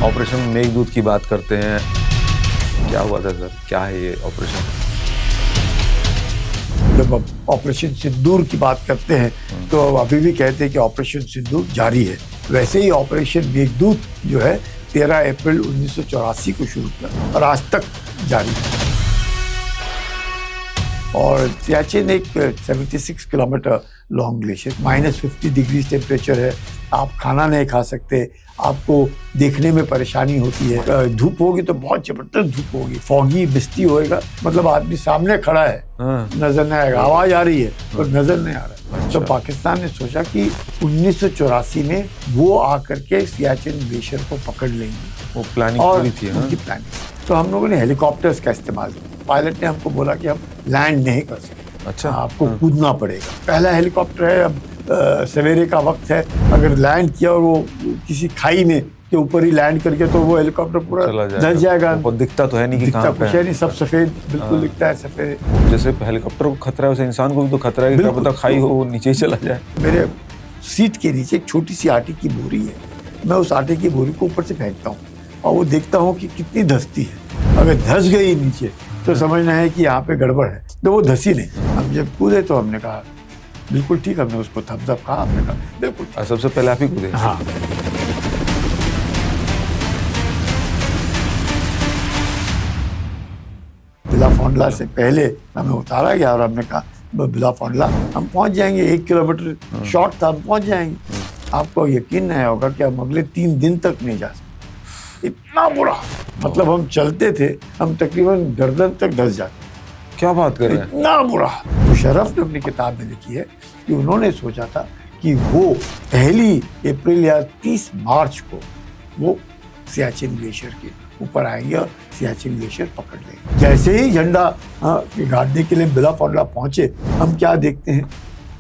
Operation Meghdoot की बात करते हैं, क्या हुआ था सर? क्या है ये ऑपरेशन? जब अब ऑपरेशन सिंदूर की बात करते हैं तो अभी भी कहते हैं कि ऑपरेशन सिंदूर जारी है। वैसे ही ऑपरेशन मेघदूत जो है 13 अप्रैल 1984 को शुरू किया और आज तक जारी है। और सियाचिन एक 76 kilometre long glacier, -50 degree temperature है। आप खाना नहीं खा सकते, आपको देखने में परेशानी होती है। धूप होगी तो बहुत जबरदस्त धूप होगी, फॉगी मिस्टी होएगा, मतलब आदमी सामने खड़ा है नजर नहीं आएगा, आवाज आ रही है पर नजर नहीं आ रहा है। तो पाकिस्तान ने सोचा कि 1984 में वो आकर के सियाचिन ग्लेशियर को पकड़ लेंगे। वो प्लानिंग पूरी थी। उनकी प्लानिंग। तो हम लोगों ने हेलीकॉप्टर्स का इस्तेमाल किया। पायलट ने हमको बोला कि हम लैंड नहीं कर सकते, अच्छा, आपको कूदना पड़ेगा। पहला हेलीकॉप्टर है, अब सवेरे का वक्त है, अगर लैंड किया और वो किसी खाई में के ऊपर ही लैंड करके तो वो हेलीकॉप्टर पूरा धंस जाएगा। दिखता तो है नहीं कि कहाँ पे है, नहीं सब सफेद बिल्कुल दिखता है, सफेद। जैसे हेलीकॉप्टर को खतरा है वैसे इंसान को भी तो खतरा है कि क्या पता खाई हो वो नीचे ही चला जाए। मेरे सीट के नीचे एक छोटी सी आटे की बोरी है, मैं उस आटे की बोरी को ऊपर से फेंकता हूँ और वो देखता हूँ कि कितनी धंसती है। अगर धंस गई नीचे तो समझना है कि यहाँ पे गड़बड़ है, तो वो धंसी नहीं। हम जब कूदे तो हमने कहा बिल्कुल ठीक, हमने उसको थम्स अप कहा, हमने कहा बिल्कुल। सबसे पहले आप ही कूदे? हाँ। बिलाफोंडला से पहले हमें उतारा गया और हमने कहा बिलाफोंडला हम पहुंच जाएंगे, 1 किलोमीटर शॉर्ट था, हम पहुंच जाएंगे। आपको यकीन नहीं होगा कि हम अगले 3 दिन तक नहीं जा सकते, इतना बुरा। मतलब हम चलते थे, हम तकरीबन गर्दन तक धंस जाते। क्या बात कर रहे हैं? इतना बुरा। मुशर्रफ ने अपनी किताब में लिखी है कि उन्होंने सोचा था कि वो 1 अप्रैल या 30 मार्च को वो सियाचिन ग्लेशियर के ऊपर आएंगे और सियाचिन ग्लेशियर पकड़ लेंगे। जैसे ही झंडा गाड़ने के लिए बिलाफोंडला पहुंचे, हम क्या देखते हैं,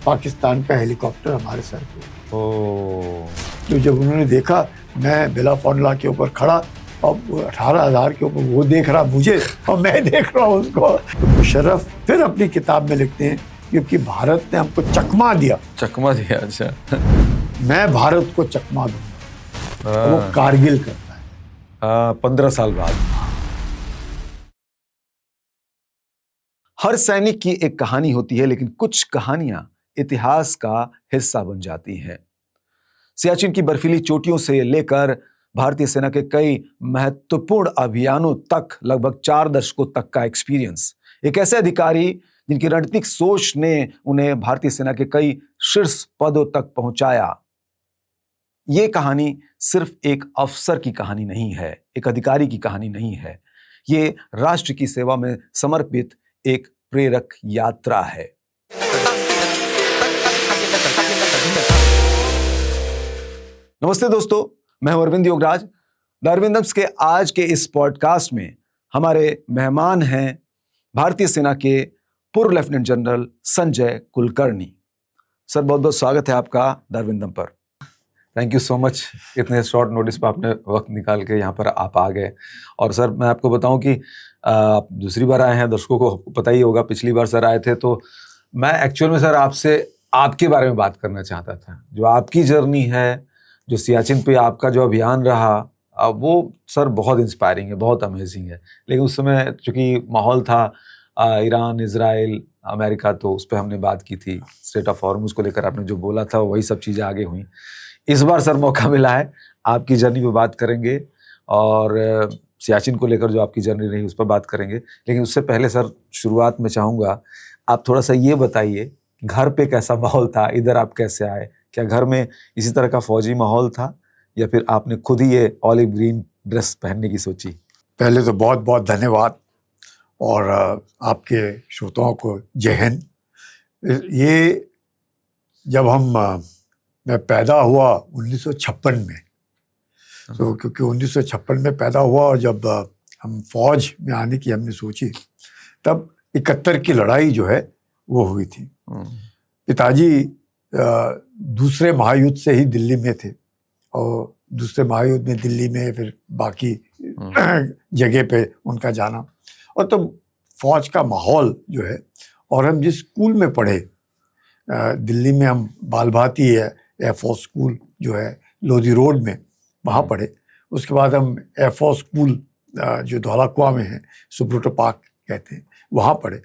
पाकिस्तान का हेलीकॉप्टर हमारे सर पे। तो जब उन्होंने देखा मैं बिलाफोंडला के ऊपर खड़ा और 18,000 के ऊपर वो देख रहा मुझे और मैं देख रहा हूँ उसको, तो मुशर्रफ फिर अपनी किताब में लिखते हैं क्योंकि भारत ने हमको चकमा दिया। चकमा दिया? अच्छा। मैं भारत को चकमा दूंगा। वो कारगिल करता है 15 साल बाद। हर सैनिक की एक कहानी होती है, लेकिन कुछ कहानियां इतिहास का हिस्सा बन जाती हैं। सियाचिन की बर्फीली चोटियों से लेकर भारतीय सेना के कई महत्वपूर्ण अभियानों तक लगभग 4 दशकों तक का एक्सपीरियंस, एक ऐसे अधिकारी जिनकी रणनीतिक सोच ने उन्हें भारतीय सेना के कई शीर्ष पदों तक पहुंचाया। ये कहानी सिर्फ एक अफसर की कहानी नहीं है, एक अधिकारी की कहानी नहीं है, ये राष्ट्र की सेवा में समर्पित एक प्रेरक यात्रा है। नमस्ते दोस्तों, मैं हूं अरविंद योगराज। द अरविंदम्स के आज के इस पॉडकास्ट में हमारे मेहमान हैं भारतीय सेना के पूर्व lieutenant general Sanjay Kulkarni. Sir, बहुत बहुत स्वागत है आपका द अरविंदम पर। थैंक यू सो मच, इतने शॉर्ट नोटिस पर आपने वक्त निकाल के यहाँ पर आप आ गए। और सर, मैं आपको बताऊं कि आप दूसरी बार आए हैं, दर्शकों को पता ही होगा, पिछली बार सर आए थे तो मैं एक्चुअल में सर आपसे आपके बारे में बात करना चाहता था। जो आपकी जर्नी है, जो सियाचिन पे आपका जो अभियान रहा, वो सर बहुत इंस्पायरिंग है, बहुत अमेजिंग है। लेकिन उस समय चूँकि माहौल था ईरान, इजराइल, अमेरिका, तो उस पर हमने बात की थी। स्ट्रेट ऑफ हॉर्मुज को लेकर आपने जो बोला था वही सब चीज़ें आगे हुई। इस बार सर मौका मिला है, आपकी जर्नी पे बात करेंगे और सियाचिन को लेकर जो आपकी जर्नी रही उस पर बात करेंगे। लेकिन उससे पहले सर, शुरुआत में चाहूँगा आप थोड़ा सा ये बताइए, घर पे कैसा माहौल था, इधर आप कैसे आए? क्या घर में इसी तरह का फौजी माहौल था या फिर आपने खुद ही ये ऑलिव ग्रीन ड्रेस पहनने की सोची? पहले तो बहुत बहुत धन्यवाद और आपके श्रोताओं को जय हिंद। ये जब मैं पैदा हुआ 1956 में, तो क्योंकि 1956 में पैदा हुआ और जब हम फौज में आने की हमने सोची, तब 71 की लड़ाई जो है वो हुई थी। पिताजी दूसरे महायुद्ध से ही दिल्ली में थे और दूसरे महायुद्ध में दिल्ली में फिर बाकी जगह पे उनका जाना, और तो फौज का माहौल जो है, और हम जिस स्कूल में पढ़े दिल्ली में, हम बाल भाती है एयरफोर्स स्कूल जो है लोधी रोड में, वहाँ पढ़े, उसके बाद हम एयरफोर्स स्कूल जो धौलाकुआ में है, सुब्रोटो पार्क कहते हैं, वहाँ पढ़े।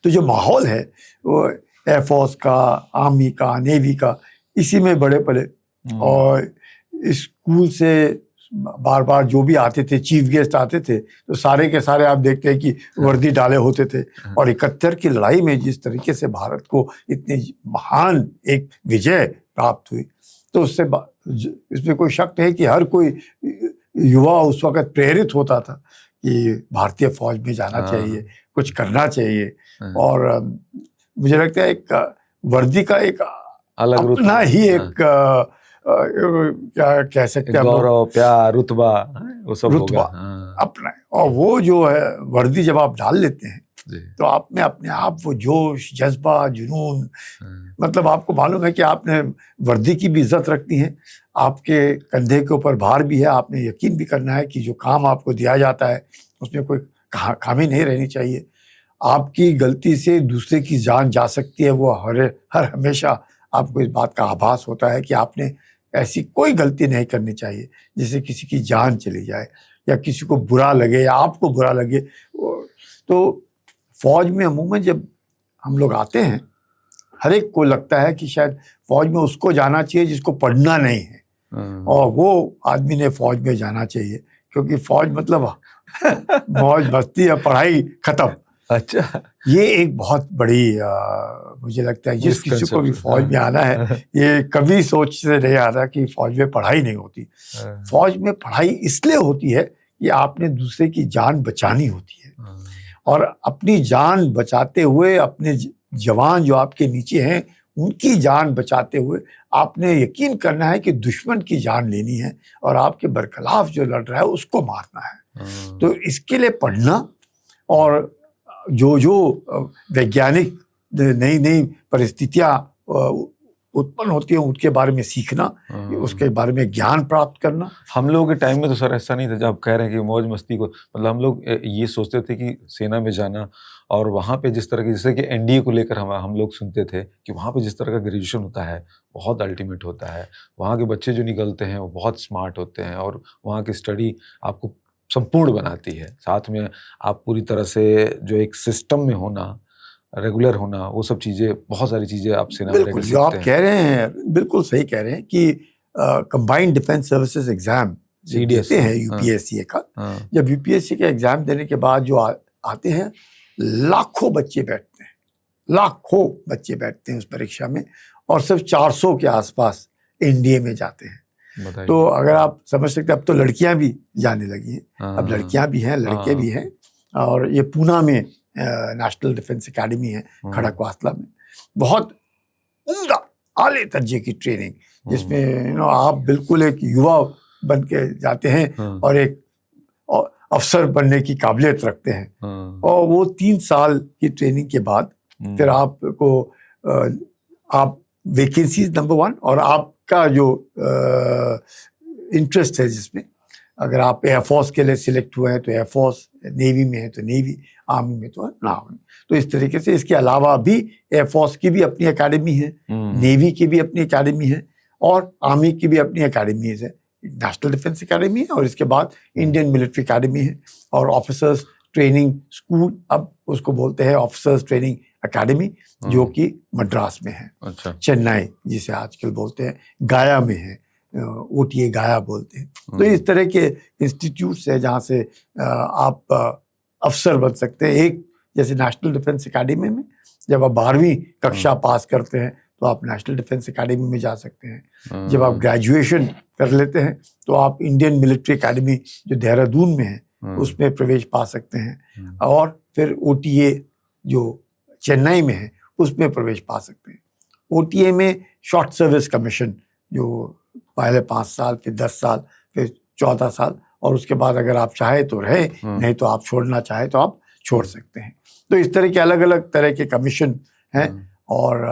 तो जो माहौल है वो एयरफोर्स का, आर्मी का, नेवी का, इसी में बड़े पले। और स्कूल से बार बार जो भी आते थे, चीफ गेस्ट आते थे, तो सारे के सारे आप देखते हैं कि वर्दी डाले होते थे। और 71 की लड़ाई में जिस तरीके से भारत को इतनी महान एक विजय प्राप्त हुई, तो उससे इसमें कोई शक नहीं कि हर कोई युवा उस वक्त प्रेरित होता था कि भारतीय फौज में जाना चाहिए, कुछ करना चाहिए। और मुझे लगता है एक वर्दी का एक अलग अपना ही एक क्या कह सकते हैं, गौरव, प्यार, रुतबा, वो सब रुतबा अपना। और वो जो है वर्दी जब आप डाल लेते हैं तो आप में अपने आप वो जोश, जज्बा, जुनून, मतलब आपको मालूम है कि आपने वर्दी की भी इज्जत रखनी है, आपके कंधे के ऊपर भार भी है, आपने यकीन भी करना है कि जो काम आपको दिया जाता है उसमें कोई खामी नहीं रहनी चाहिए। आपकी गलती से दूसरे की जान जा सकती है, वो हर हमेशा आपको इस बात का आभास होता है कि आपने ऐसी कोई गलती नहीं करनी चाहिए जिससे किसी की जान चली जाए या किसी को बुरा लगे या आपको बुरा लगे। तो फौज में अमूमन जब हम लोग आते हैं, हर एक को लगता है कि शायद फौज में उसको जाना चाहिए जिसको पढ़ना नहीं है, और वो आदमी ने फौज में जाना चाहिए, क्योंकि फौज मतलब मौज मस्ती या पढ़ाई खत्म। अच्छा, ये एक बहुत बड़ी मुझे लगता है जिस किसी को भी फौज में आना है, ये कभी सोच से नहीं आता कि फौज में पढ़ाई नहीं होती। फौज में पढ़ाई इसलिए होती है कि आपने दूसरे की जान बचानी होती है, और अपनी जान बचाते हुए अपने जवान जो आपके नीचे हैं उनकी जान बचाते हुए आपने यकीन करना है कि दुश्मन की जान लेनी है और आपके बरखिलाफ जो लड़ रहा है उसको मारना है। तो इसके लिए पढ़ना और जो वैज्ञानिक नई नई परिस्थितियां उत्पन्न होती हैं उनके बारे में सीखना, उसके बारे में ज्ञान प्राप्त करना। हम लोगों के टाइम में तो सर ऐसा नहीं था। जब आप कह रहे हैं कि मौज मस्ती को, मतलब हम लोग ये सोचते थे कि सेना में जाना और वहाँ पे जिस तरह की, जैसे कि एनडीए को लेकर हम लोग सुनते थे कि वहाँ पे जिस तरह का ग्रेजुएशन होता है बहुत अल्टीमेट होता है, वहाँ के बच्चे जो निकलते हैं वो बहुत स्मार्ट होते हैं और वहाँ की स्टडी आपको संपूर्ण बनाती है। साथ में आप पूरी तरह से जो एक सिस्टम में होना, रेगुलर होना, वो सब चीज़ें, बहुत सारी चीज़ें आप सेना में बिल्कुल जो आप कह रहे हैं बिल्कुल सही कह रहे हैं कि कंबाइंड डिफेंस सर्विसेज एग्जाम देते हैं यूपीएससी का। जब यूपीएससी का एग्जाम देने के बाद जो आते हैं, लाखों बच्चे बैठते हैं, लाखों बच्चे बैठते हैं उस परीक्षा में, और सिर्फ 400 के आसपास एनडीए में जाते हैं। तो अगर आप समझ सकते हैं, अब तो लड़कियां भी जाने लगी हैं, अब लड़कियां भी हैं, लड़के भी हैं। और ये पूना में नेशनल डिफेंस एकेडमी है, खड़कवासला में, बहुत उम्दा आले दर्जे की ट्रेनिंग, जिसमें आप बिल्कुल एक युवा बन के जाते हैं और एक अफसर बनने की काबिलियत रखते हैं। और वो 3 साल की ट्रेनिंग के बाद फिर आपको आप वैकेंसीज नंबर 1 और आपका जो इंटरेस्ट है जिसमें, अगर आप एयरफोर्स के लिए सिलेक्ट हुए हैं तो एयरफोर्स, नेवी में है तो नेवी, आर्मी में तो आर्मी। तो इस तरीके से इसके अलावा भी एयरफोर्स की भी अपनी एकेडमी है, नेवी की भी अपनी एकेडमी है और आर्मी की भी अपनी एकेडमी है। नेशनल डिफेंस एकेडमी है और इसके बाद इंडियन मिलिट्री एकेडमी है, और ऑफिसर्स ट्रेनिंग स्कूल, अब उसको बोलते हैं ऑफिसर्स ट्रेनिंग एकेडमी, जो कि मद्रास में है। अच्छा। चेन्नई जिसे आजकल बोलते हैं, गाया में है, ओटीए गाया बोलते हैं। तो इस तरह के इंस्टीट्यूट्स है जहाँ से आप अफसर बन सकते हैं। एक जैसे नेशनल डिफेंस एकेडमी में जब आप 12वीं कक्षा पास करते हैं तो आप नेशनल डिफेंस एकेडमी में जा सकते हैं। जब आप ग्रेजुएशन कर लेते हैं तो आप इंडियन मिलिट्री एकेडमी जो देहरादून में है उसमें प्रवेश पा सकते हैं, और फिर ओटीए जो चेन्नई में है उसमें प्रवेश पा सकते हैं। ओटीए में शॉर्ट सर्विस कमीशन, जो पहले 5 साल, फिर 10 साल, फिर 14 साल, और उसके बाद अगर आप चाहे तो रहे, नहीं तो आप छोड़ना चाहे तो आप छोड़ सकते हैं। तो इस तरह के अलग अलग तरह के कमीशन हैं। और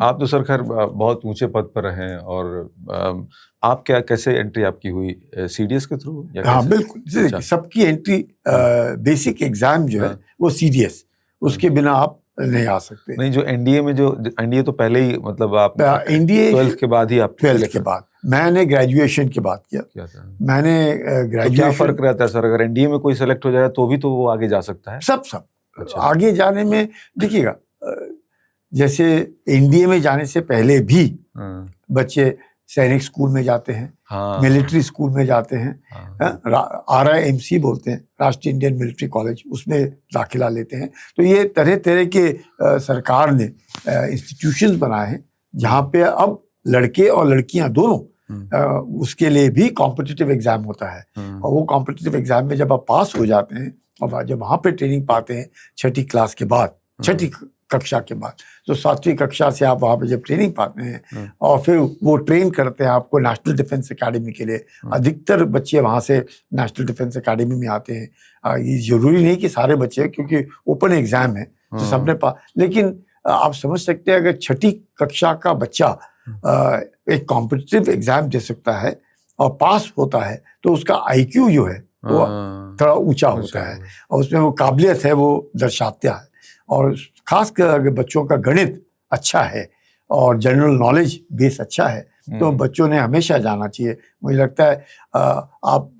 आप तो सर खैर बहुत ऊंचे पद पर हैं, और आप क्या, कैसे एंट्री आपकी हुई, सीडीएस के थ्रू? हाँ बिल्कुल, सबकी एंट्री बेसिक एग्जाम जो है वो सीडीएस, उसके बिना आप नहीं आ सकते। नहीं, जो एनडीए में, जो एनडीए तो पहले ही, मतलब आप एनडीए 12th के बाद ही आप 12th के बाद, मैंने ग्रेजुएशन के बाद किया। क्या था? मैंने तो क्या ग्रेजुएशन, फर्क रहता है सर, अगर एनडीए में कोई सेलेक्ट हो जाए तो भी तो वो आगे जा सकता है? सब अच्छा। आगे जाने में देखिएगा, जैसे एनडीए में जाने से पहले भी बच्चे सैनिक स्कूल में जाते हैं, हाँ, मिलिट्री स्कूल में जाते हैं, हाँ, RIMC बोलते हैं, राष्ट्रीय इंडियन मिलिट्री कॉलेज, उसमें दाखिला लेते हैं। तो ये तरह तरह के सरकार ने इंस्टीट्यूशंस बनाए हैं जहाँ पे अब लड़के और लड़कियां दोनों उसके लिए भी कॉम्पिटिटिव एग्जाम होता है। और वो कॉम्पिटिटिव एग्जाम में जब आप पास हो जाते हैं और जब वहाँ पे ट्रेनिंग पाते हैं 6ठी क्लास के बाद, 6ठी कक्षा के बाद, तो 7वीं कक्षा से आप वहाँ पे जब ट्रेनिंग पाते हैं और फिर वो ट्रेन करते हैं आपको नेशनल डिफेंस एकेडमी के लिए। अधिकतर बच्चे वहाँ से नेशनल डिफेंस एकेडमी में आते हैं। ये जरूरी नहीं कि सारे बच्चे, क्योंकि ओपन एग्जाम है तो सबने लेकिन आप समझ सकते हैं अगर 6ठी कक्षा का बच्चा एक कॉम्पिटिटिव एग्जाम दे सकता है और पास होता है तो उसका IQ जो है वो थोड़ा ऊंचा होता है और उसमें वो काबिलियत है वो दर्शाता है। और खासकर अगर बच्चों का गणित अच्छा है और जनरल नॉलेज बेस अच्छा है तो बच्चों ने हमेशा जाना चाहिए। मुझे लगता है आप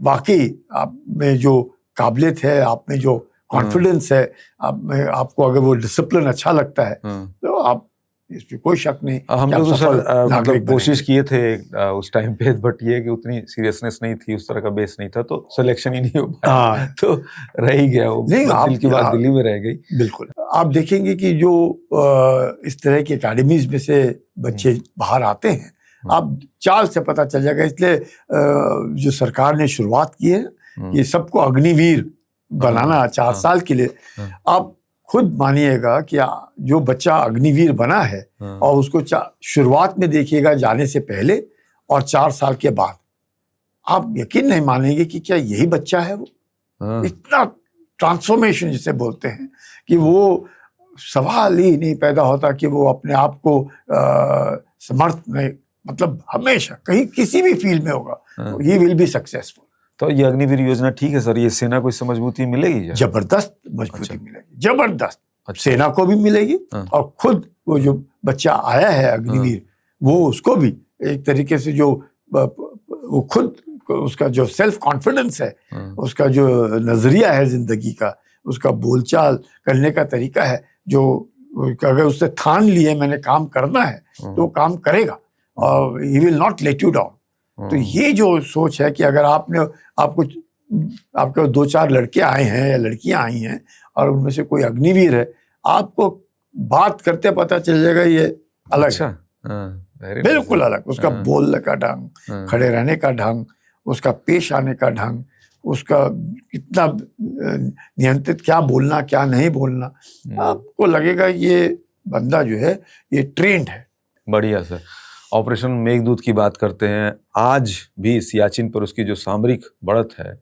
वाकई आप में जो काबिलियत है, आप में जो कॉन्फिडेंस है, आपको अगर वो डिसिप्लिन अच्छा लगता है तो आप, इसमें कोई शक नहीं। हम लोग तो सर मतलब कोशिश किए थे उस टाइम पे, बट ये कि उतनी सीरियसनेस नहीं थी, उस तरह का बेस नहीं था, तो सिलेक्शन ही नहीं हो पाया। तो रह ही गया वो, दिल की बात दिल्ली में रह गई। बिल्कुल, आप देखेंगे कि जो इस तरह की एकेडमीज में से बच्चे बाहर आते हैं, आप चाल से पता चल जाएगा। इसलिए जो सरकार ने शुरुआत की है कि सबको अग्निवीर बनाना 4 साल के लिए, आप खुद मानिएगा कि जो बच्चा अग्निवीर बना है और उसको शुरुआत में देखिएगा जाने से पहले और 4 साल के बाद, आप यकीन नहीं मानेंगे कि क्या यही बच्चा है वो। इतना ट्रांसफॉर्मेशन जिसे बोलते हैं कि वो सवाल ही नहीं पैदा होता कि वो अपने आप को समर्थ में, मतलब हमेशा कहीं किसी भी फील्ड में होगा, ही विल बी सक्सेसफुल। तो ये अग्निवीर योजना ठीक है सर, ये सेना को इससे मजबूती मिलेगी? जबरदस्त मजबूती मिलेगी, जबरदस्त। सेना को भी मिलेगी और खुद वो जो बच्चा आया है अग्निवीर, वो उसको भी एक तरीके से जो वो खुद उसका जो सेल्फ कॉन्फिडेंस है, उसका जो नजरिया है जिंदगी का, उसका बोलचाल करने का तरीका है, जो अगर उसने ठान लिए मैंने काम करना है तो काम करेगा और he will not let you down. तो ये जो सोच है कि अगर आपके 2-4 लड़के आए हैं या लड़कियां आई हैं और उनमें से कोई अग्निवीर है, आपको बात करते पता चल जाएगा ये अलग है, बिल्कुल अलग। उसका बोलने का ढंग, खड़े रहने का ढंग, उसका पेश आने का ढंग, उसका कितना नियंत्रित, क्या बोलना क्या नहीं बोलना, आपको लगेगा ये बंदा जो है ये ट्रेंड है। बढ़िया सर। ऑपरेशन मेघदूत की बात करते हैं, आज भी सियाचिन पर उसकी जो सामरिक बढ़त है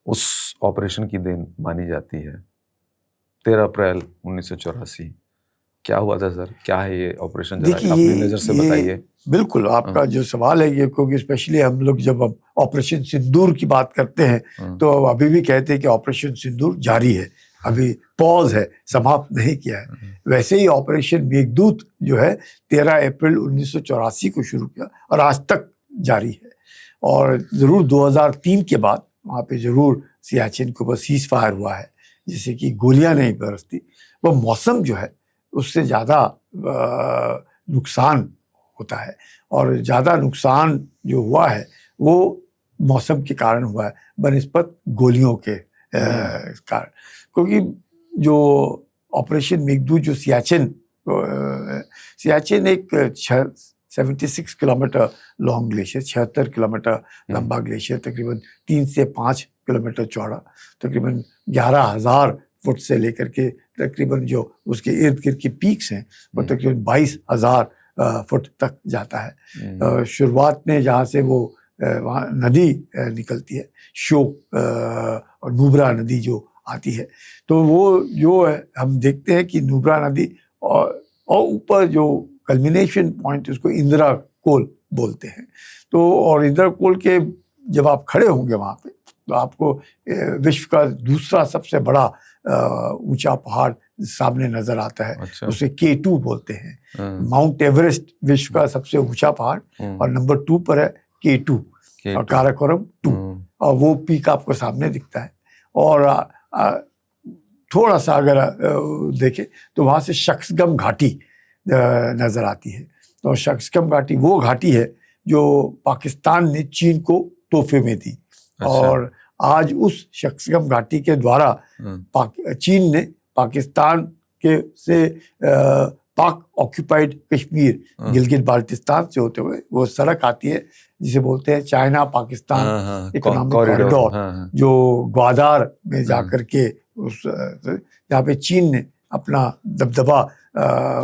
उस ऑपरेशन की देन मानी जाती है। 13 अप्रैल 1984 क्या हुआ था सर, क्या है ये ऑपरेशन, जरा अपनी नजर से बताइए। बिल्कुल, आपका जो सवाल है ये, क्योंकि स्पेशली हम लोग जब ऑपरेशन सिंदूर की बात करते हैं तो अभी भी कहते हैं कि ऑपरेशन सिंदूर जारी है, अभी पॉज है, समाप्त नहीं किया है। वैसे ही ऑपरेशन मेघदूत जो है 13 अप्रैल 1984 को शुरू किया और आज तक जारी है। और ज़रूर 2003 के बाद वहाँ पे ज़रूर सियाचिन के ऊपर सीज फायर हुआ है, जिससे कि गोलियां नहीं बरसती। वो मौसम जो है उससे ज़्यादा नुकसान होता है, और ज़्यादा नुकसान जो हुआ है वो मौसम के कारण हुआ है बनिस्बत गोलियों के कारण। क्योंकि जो ऑपरेशन मेघदूत जो सियाचिन एक 76 किलोमीटर लॉन्ग ग्लेशियर, 76 किलोमीटर लंबा ग्लेशियर, तकरीबन 3 से 5 किलोमीटर चौड़ा, तकरीबन 11,000 फुट से लेकर के तकरीबन जो उसके इर्द गिर्द के पीक्स हैं वो तकरीबन 22,000 फुट तक जाता है। शुरुआत में जहाँ से वो वहाँ नदी निकलती है, श्योक और नुब्रा नदी जो आती है, तो वो जो है हम देखते हैं कि नुब्रा नदी और ऊपर जो कल्मिनेशन पॉइंट उसको इंदिरा कोल बोलते हैं। तो और इंदिरा कोल के जब आप खड़े होंगे वहाँ पे तो आपको विश्व का दूसरा सबसे बड़ा ऊंचा पहाड़ सामने नजर आता है। अच्छा। उसे K2 बोलते हैं। हाँ, माउंट एवरेस्ट विश्व का सबसे ऊंचा पहाड़ और नंबर 2 पर है K2 और काराकोरम 2 और वो पीक आपको सामने दिखता है। और थोड़ा सा अगर देखें तो वहाँ से शक्सगम घाटी नजर आती है। तो शक्सगम घाटी वो घाटी है जो पाकिस्तान ने चीन को तोहफे में दी। अच्छा। और आज उस शक्सगम घाटी के द्वारा चीन ने पाकिस्तान के से पाक ऑक्यूपाइड कश्मीर गिलगित बाल्टिस्तान से होते हुए वो सड़क आती है जिसे बोलते हैं चाइना पाकिस्तान इकोनॉमिक कॉरिडोर, जो ग्वादार में जाकर के उस जहाँ पे चीन ने अपना दबदबा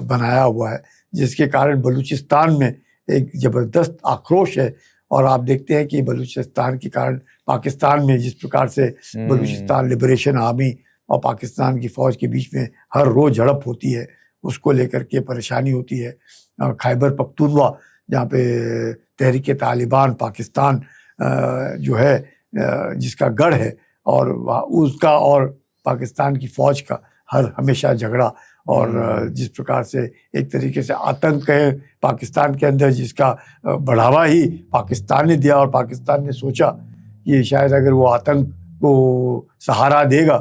बनाया हुआ है, जिसके कारण बलूचिस्तान में एक जबरदस्त आक्रोश है। और आप देखते हैं कि बलूचिस्तान के कारण पाकिस्तान में जिस प्रकार से बलूचिस्तान लिबरेशन आर्मी और पाकिस्तान की फौज के बीच में हर रोज झड़प होती है, उसको लेकर के परेशानी होती है। खैबर पख्तूनवा जहाँ पे तहरीक तालिबान पाकिस्तान जो है जिसका गढ़ है, और उसका और पाकिस्तान की फौज का हमेशा झगड़ा, और जिस प्रकार से एक तरीके से आतंक है पाकिस्तान के अंदर, जिसका बढ़ावा ही पाकिस्तान ने दिया। और पाकिस्तान ने सोचा कि शायद अगर वो आतंक को सहारा देगा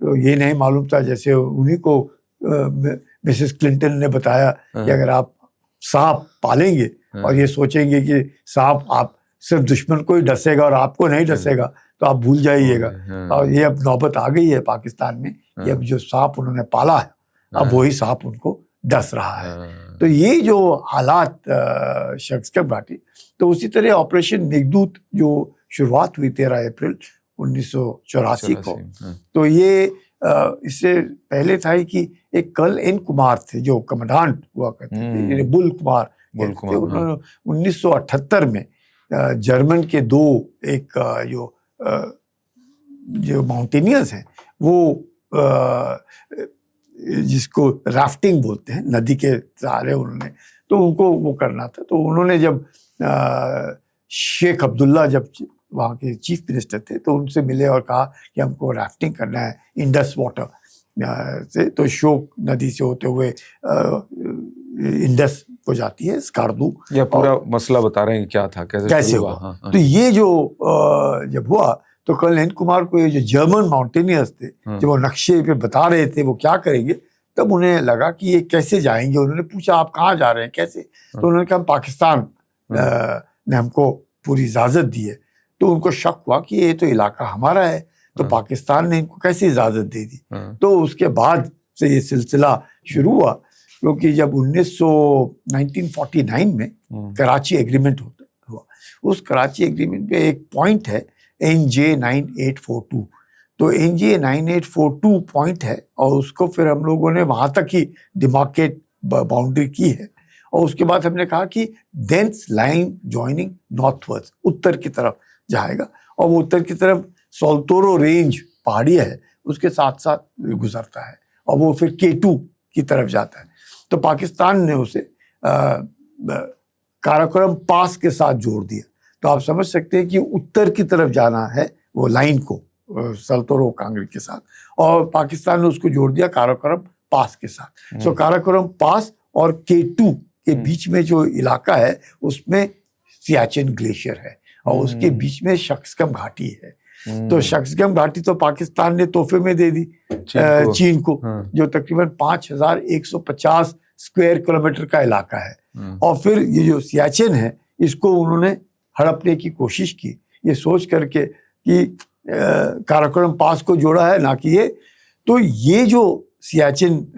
तो ये नहीं मालूम था, जैसे उन्हीं को मिसेस क्लिंटन ने बताया कि अगर आप सांप पालेंगे और ये सोचेंगे कि सांप आप सिर्फ दुश्मन को ही डसेगा और आपको नहीं डसेगा तो आप भूल जाइएगा। और ये अब नौबत आ गई है पाकिस्तान में, ये अब जो सांप उन्होंने पाला है अब वही सांप उनको डस रहा है। तो ये जो हालात शक्सगम घाटी, तो उसी तरह ऑपरेशन मेघदूत जो शुरुआत हुई 13 अप्रैल 1984 को, तो ये इससे पहले था कि एक कर्नल एन कुमार थे जो कमांडेंट हुआ करते थे, बुल कुमार। 1978 में जर्मन के दो एक जो माउंटेनियर्स हैं वो जिसको राफ्टिंग बोलते हैं, नदी के सहारे उन्होंने, तो उनको वो करना था। तो उन्होंने जब शेख अब्दुल्ला जब वहाँ के चीफ मिनिस्टर थे तो उनसे मिले और कहा कि हमको राफ्टिंग करना है इंडस वाटर से। तो शोक नदी से होते हुए इंडस को जाती है स्कार्दू। यह पूरा मसला बता रहे हैं क्या था, कैसे हुआ। तो ये जो जब हुआ तो कर्नल एन कुमार को ये जो जर्मन माउंटेनियर्स थे जब वो नक्शे पे बता रहे थे वो क्या करेंगे, तब उन्हें लगा कि ये कैसे जाएंगे। उन्होंने पूछा आप कहाँ जा रहे हैं, कैसे? तो उन्होंने कहा पाकिस्तान ने हमको पूरी इजाजत दी है। तो उनको शक हुआ कि ये तो इलाका हमारा है, तो पाकिस्तान ने इनको कैसे इजाजत दे दी। तो उसके बाद से ये सिलसिला शुरू हुआ, क्योंकि जब 1949 में कराची एग्रीमेंट हुआ, उस कराची एग्रीमेंट पे एक पॉइंट है NJ 9842। तो NJ 9842 पॉइंट है और उसको फिर हम लोगों ने वहाँ तक ही डिमार्केट बाउंड्री की है। और उसके बाद हमने कहा कि देंस लाइन जॉइनिंग नॉर्थवर्ड, उत्तर की तरफ जाएगा, और वो उत्तर की तरफ सोल्टोरो रेंज पहाड़ी है उसके साथ साथ गुजरता है, और वो फिर K2 की तरफ जाता है। तो पाकिस्तान ने उसे काराकोरम पास के साथ जोड़ दिया। तो आप समझ सकते हैं कि उत्तर की तरफ जाना है वो लाइन को सल्तोरो कांगड़ी के साथ, और पाकिस्तान ने उसको जोड़ दिया काराकोरम पास के साथ। सो काराकोरम पास और K2 के बीच में जो इलाका है उसमें सियाचिन ग्लेशियर है और उसके बीच में शक्सगम घाटी है। तो शक्सगम घाटी तो पाकिस्तान ने तोहफे में दे दी चीन को, जो तकरीबन 5150 स्क्वायर किलोमीटर का इलाका है। और फिर ये जो सियाचिन है इसको उन्होंने हड़पने की कोशिश की, ये सोच करके कि काराकोरम पास को जोड़ा है ना कि ये। तो ये जो सियाचिन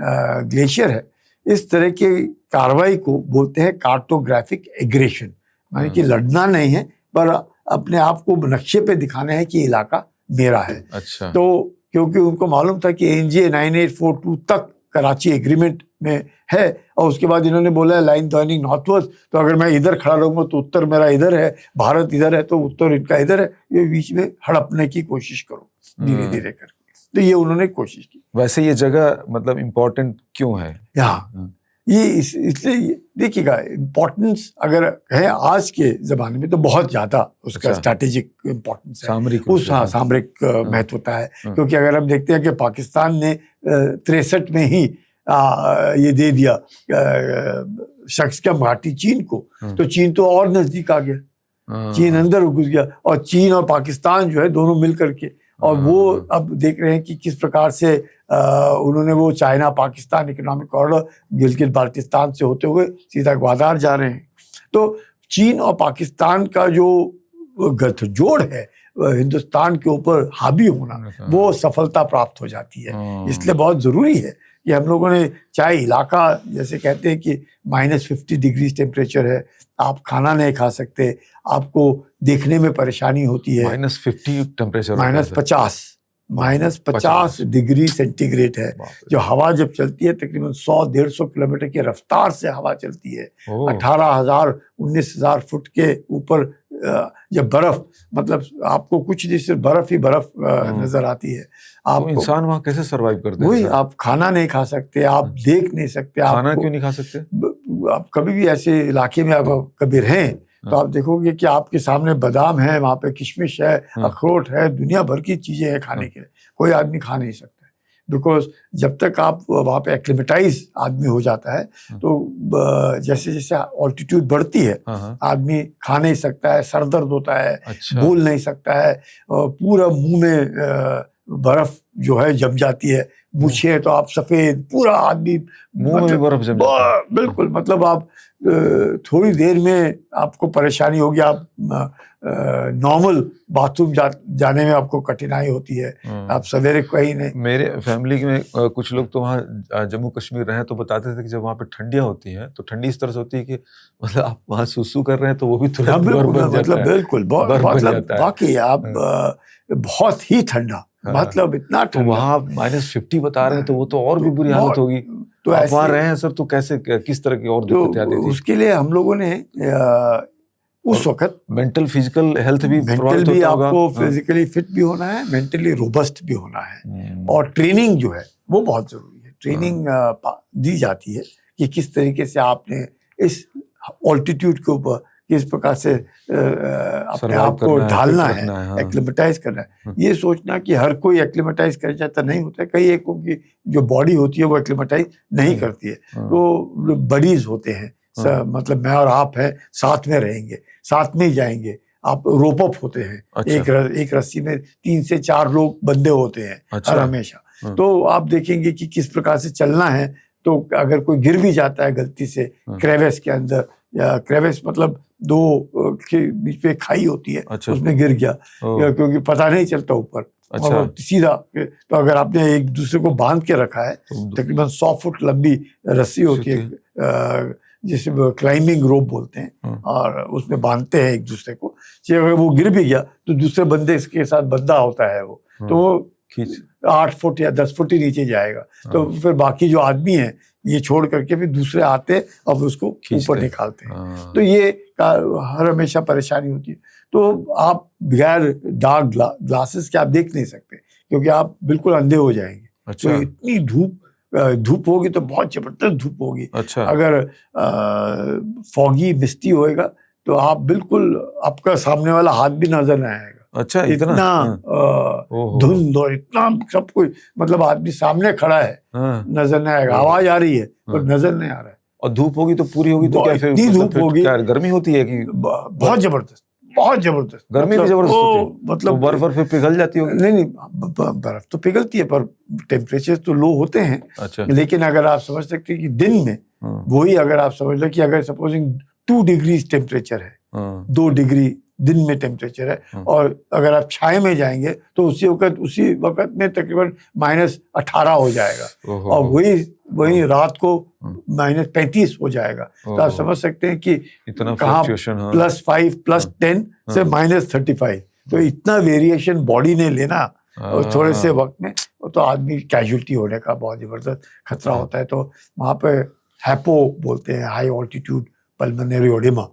ग्लेशियर है, इस तरह की कार्रवाई को बोलते हैं कार्टोग्राफिक एग्रेशन, माने कि लड़ना नहीं है पर अपने आप को नक्शे पे दिखाना है कि इलाका मेरा है। अच्छा। तो क्योंकि उनको मालूम था कि NJ 9842 तक कराची एग्रीमेंट में है, और उसके बाद इन्होंने बोला है लाइन जॉइनिंग नॉर्थवर्ड, तो अगर मैं इधर खड़ा रहूंगा तो उत्तर मेरा इधर है, भारत इधर है तो उत्तर इनका इधर है, ये बीच में हड़पने की कोशिश करो धीरे धीरे करके। तो ये उन्होंने कोशिश की। वैसे ये जगह मतलब इम्पोर्टेंट क्यों है यहाँ? इसलिए देखिएगा, इम्पोर्टेंस अगर है आज के ज़माने में तो बहुत ज़्यादा उसका अच्छा। स्ट्रैटेजिक इम्पोर्टेंस है, सामरिक सामरिक महत्वता है। क्योंकि अगर हम देखते हैं कि पाकिस्तान ने 63 में ही ये दे दिया शख्स का घाटी चीन को, तो चीन तो और नज़दीक आ गया, चीन अंदर घुस गया, और चीन और पाकिस्तान जो है दोनों मिल करके, और वो अब देख रहे हैं कि किस प्रकार से उन्होंने वो China Pakistan economic corridor Gilgit Baltistan से होते हुए सीधा ग्वादार जा रहे हैं। तो चीन और पाकिस्तान का जो गठजोड़ है हिंदुस्तान के ऊपर हावी होना, वो सफलता प्राप्त हो जाती है। इसलिए बहुत ज़रूरी है कि हम लोगों ने, चाहे इलाका जैसे कहते हैं कि -50 डिग्री टेम्परेचर है, आप खाना नहीं खा सकते, आपको देखने में परेशानी होती है, -50 टेम्परेचर, -50 डिग्री सेंटीग्रेड है, जो हवा जब चलती है तकरीबन 100-150 किलोमीटर की रफ्तार से हवा चलती है, 18,000-19,000 फुट के ऊपर जब बर्फ, मतलब आपको कुछ नहीं सिर्फ बर्फ ही बर्फ नजर आती है। आप तो इंसान वहाँ कैसे सरवाइव करते हैं? वही, आप खाना नहीं खा सकते, आप देख नहीं सकते। खाना क्यों नहीं खा सकते? आप कभी भी ऐसे इलाके में आप कभी रहें तो आप देखोगे कि आपके सामने बादाम है, वहाँ पे किशमिश है, अखरोट है, दुनिया भर की चीजें हैं खाने के लिए, कोई आदमी खा नहीं सकता। बिकॉज जब तक आप वहाँ पे एक्लिमेटाइज आदमी हो जाता है, तो जैसे जैसे ऑल्टीट्यूड बढ़ती है, आदमी खा नहीं सकता है, सर दर्द होता है, बोल नहीं सकता है, पूरा मुंह में बर्फ जो है जम जाती है, मूछे तो आप सफेद, पूरा आदमी मुंह में बर्फ जम जाता है। बिल्कुल, मतलब आप थोड़ी देर में आपको परेशानी होगी, आप नॉर्मल बाथरूम जाने में आपको कठिनाई होती है, आप सवेरे कहीं नहीं। मेरे फैमिली में कुछ लोग तो वहाँ जम्मू कश्मीर रहे तो बताते थे कि जब वहाँ पे ठंडियाँ होती हैं तो ठंडी इस तरह से होती है कि मतलब आप वहाँ सुसु कर रहे हैं तो वो भी तुरंत बर्फ बन जाता है। मतलब बिल्कुल, मतलब वाकई आप बहुत ही ठंडा, मतलब इतना तो वहाँ -50 बता रहे हैं तो वो तो और भी बुरी हालत होगी। तो आप वहाँ रहे हैं सर, तो कैसे, किस तरह की और दिक्कतें आती थी? उसके लिए हम लोगों ने उस वक्त मेंटल फिजिकल हेल्थ भी, मेंटल भी आपको फिजिकली फिट भी होना है, मेंटली रोबस्ट भी होना है, और ट्रेनिंग जो है वो बहुत जरूरी है। ट्रेनिंग दी जाती है कि किस तरीके से आपने इस ऑल्टीट्यूड के ऊपर किस प्रकार से अपने आप को ढालना है, एक्लिमेटाइज करना है। ये सोचना कि हर कोई एक्लिमेटाइज कर जाता नहीं होता है, कई एक की जो बॉडी होती है वो एक्लिमेटाइज नहीं करती है। तो बडीज होते हैं, मतलब मैं और आप हैं, साथ में रहेंगे, साथ में ही जाएंगे, आप रोप अप होते हैं। अच्छा। एक रस्सी में 3 से 4 लोग बंधे होते हैं। अच्छा। हर हमेशा। तो आप देखेंगे कि किस प्रकार से चलना है। तो अगर कोई गिर भी जाता है गलती से क्रेविस के अंदर, या क्रेविस मतलब 2 के बीच में खाई होती है। अच्छा। उसमें गिर गया, क्योंकि पता नहीं चलता ऊपर। अच्छा। और सीधा, तो अगर आपने एक दूसरे को बांध के रखा है, तकरीबन 100 फुट लंबी रस्सी होती है जिसे क्लाइंबिंग रोप बोलते हैं, और उसमें बांधते हैं एक दूसरे को। अगर वो गिर भी गया तो दूसरे बंदे के साथ बंधा होता है वो, तो वो 8 फुट या 10 फुट ही नीचे जाएगा। तो फिर बाकी जो आदमी है ये छोड़ करके फिर दूसरे आते और उसको ऊपर निकालते हैं। तो ये हर हमेशा परेशानी होती है। तो आप बगैर डार्क ग्लासेस के आप देख नहीं सकते, क्योंकि आप बिल्कुल अंधे हो जाएंगे। अच्छा। तो इतनी धूप होगी तो बहुत जबरदस्त धूप होगी। अच्छा। अगर फॉगी मिस्टी होएगा तो आप बिल्कुल, आपका सामने वाला हाथ भी नजर नहीं आएगा। अच्छा, इतना धुंध और इतना सब कुछ, मतलब आदमी सामने खड़ा है, नजर नहीं आएगा, आवाज आ रही है पर नजर नहीं आ रहा है। और धूप होगी तो पूरी होगी तो क्या फिर धूप होगी, क्या गर्मी होती है कि बहुत जबरदस्त, बहुत जबरदस्त गर्मी भी जबरदस्त होती है। मतलब बर्फ फिर पिघल जाती होगी? नहीं, बर्फ तो पिघलती है पर टेम्परेचर तो लो होते हैं। अच्छा। लेकिन अगर आप समझ सकते हैं कि दिन में वही, अगर आप समझ लो कि अगर सपोजिंग 2 डिग्री टेम्परेचर है, 2 डिग्री दिन में टेम्परेचर है, और अगर आप छाए में जाएंगे तो उसी वक्त में तकरीबन -18 हो जाएगा, और वही रात को -35 हो जाएगा। तो आप समझ सकते हैं कि कहाँ +5 +10 से -35, तो इतना वेरिएशन बॉडी ने लेना और थोड़े से वक्त में, तो आदमी कैजुअल्टी होने का बहुत जबरदस्त खतरा होता है। तो वहाँ पे हैपो बोलते हैं, हाई ऑल्टीट्यूड पल्मोनरी एडेमा,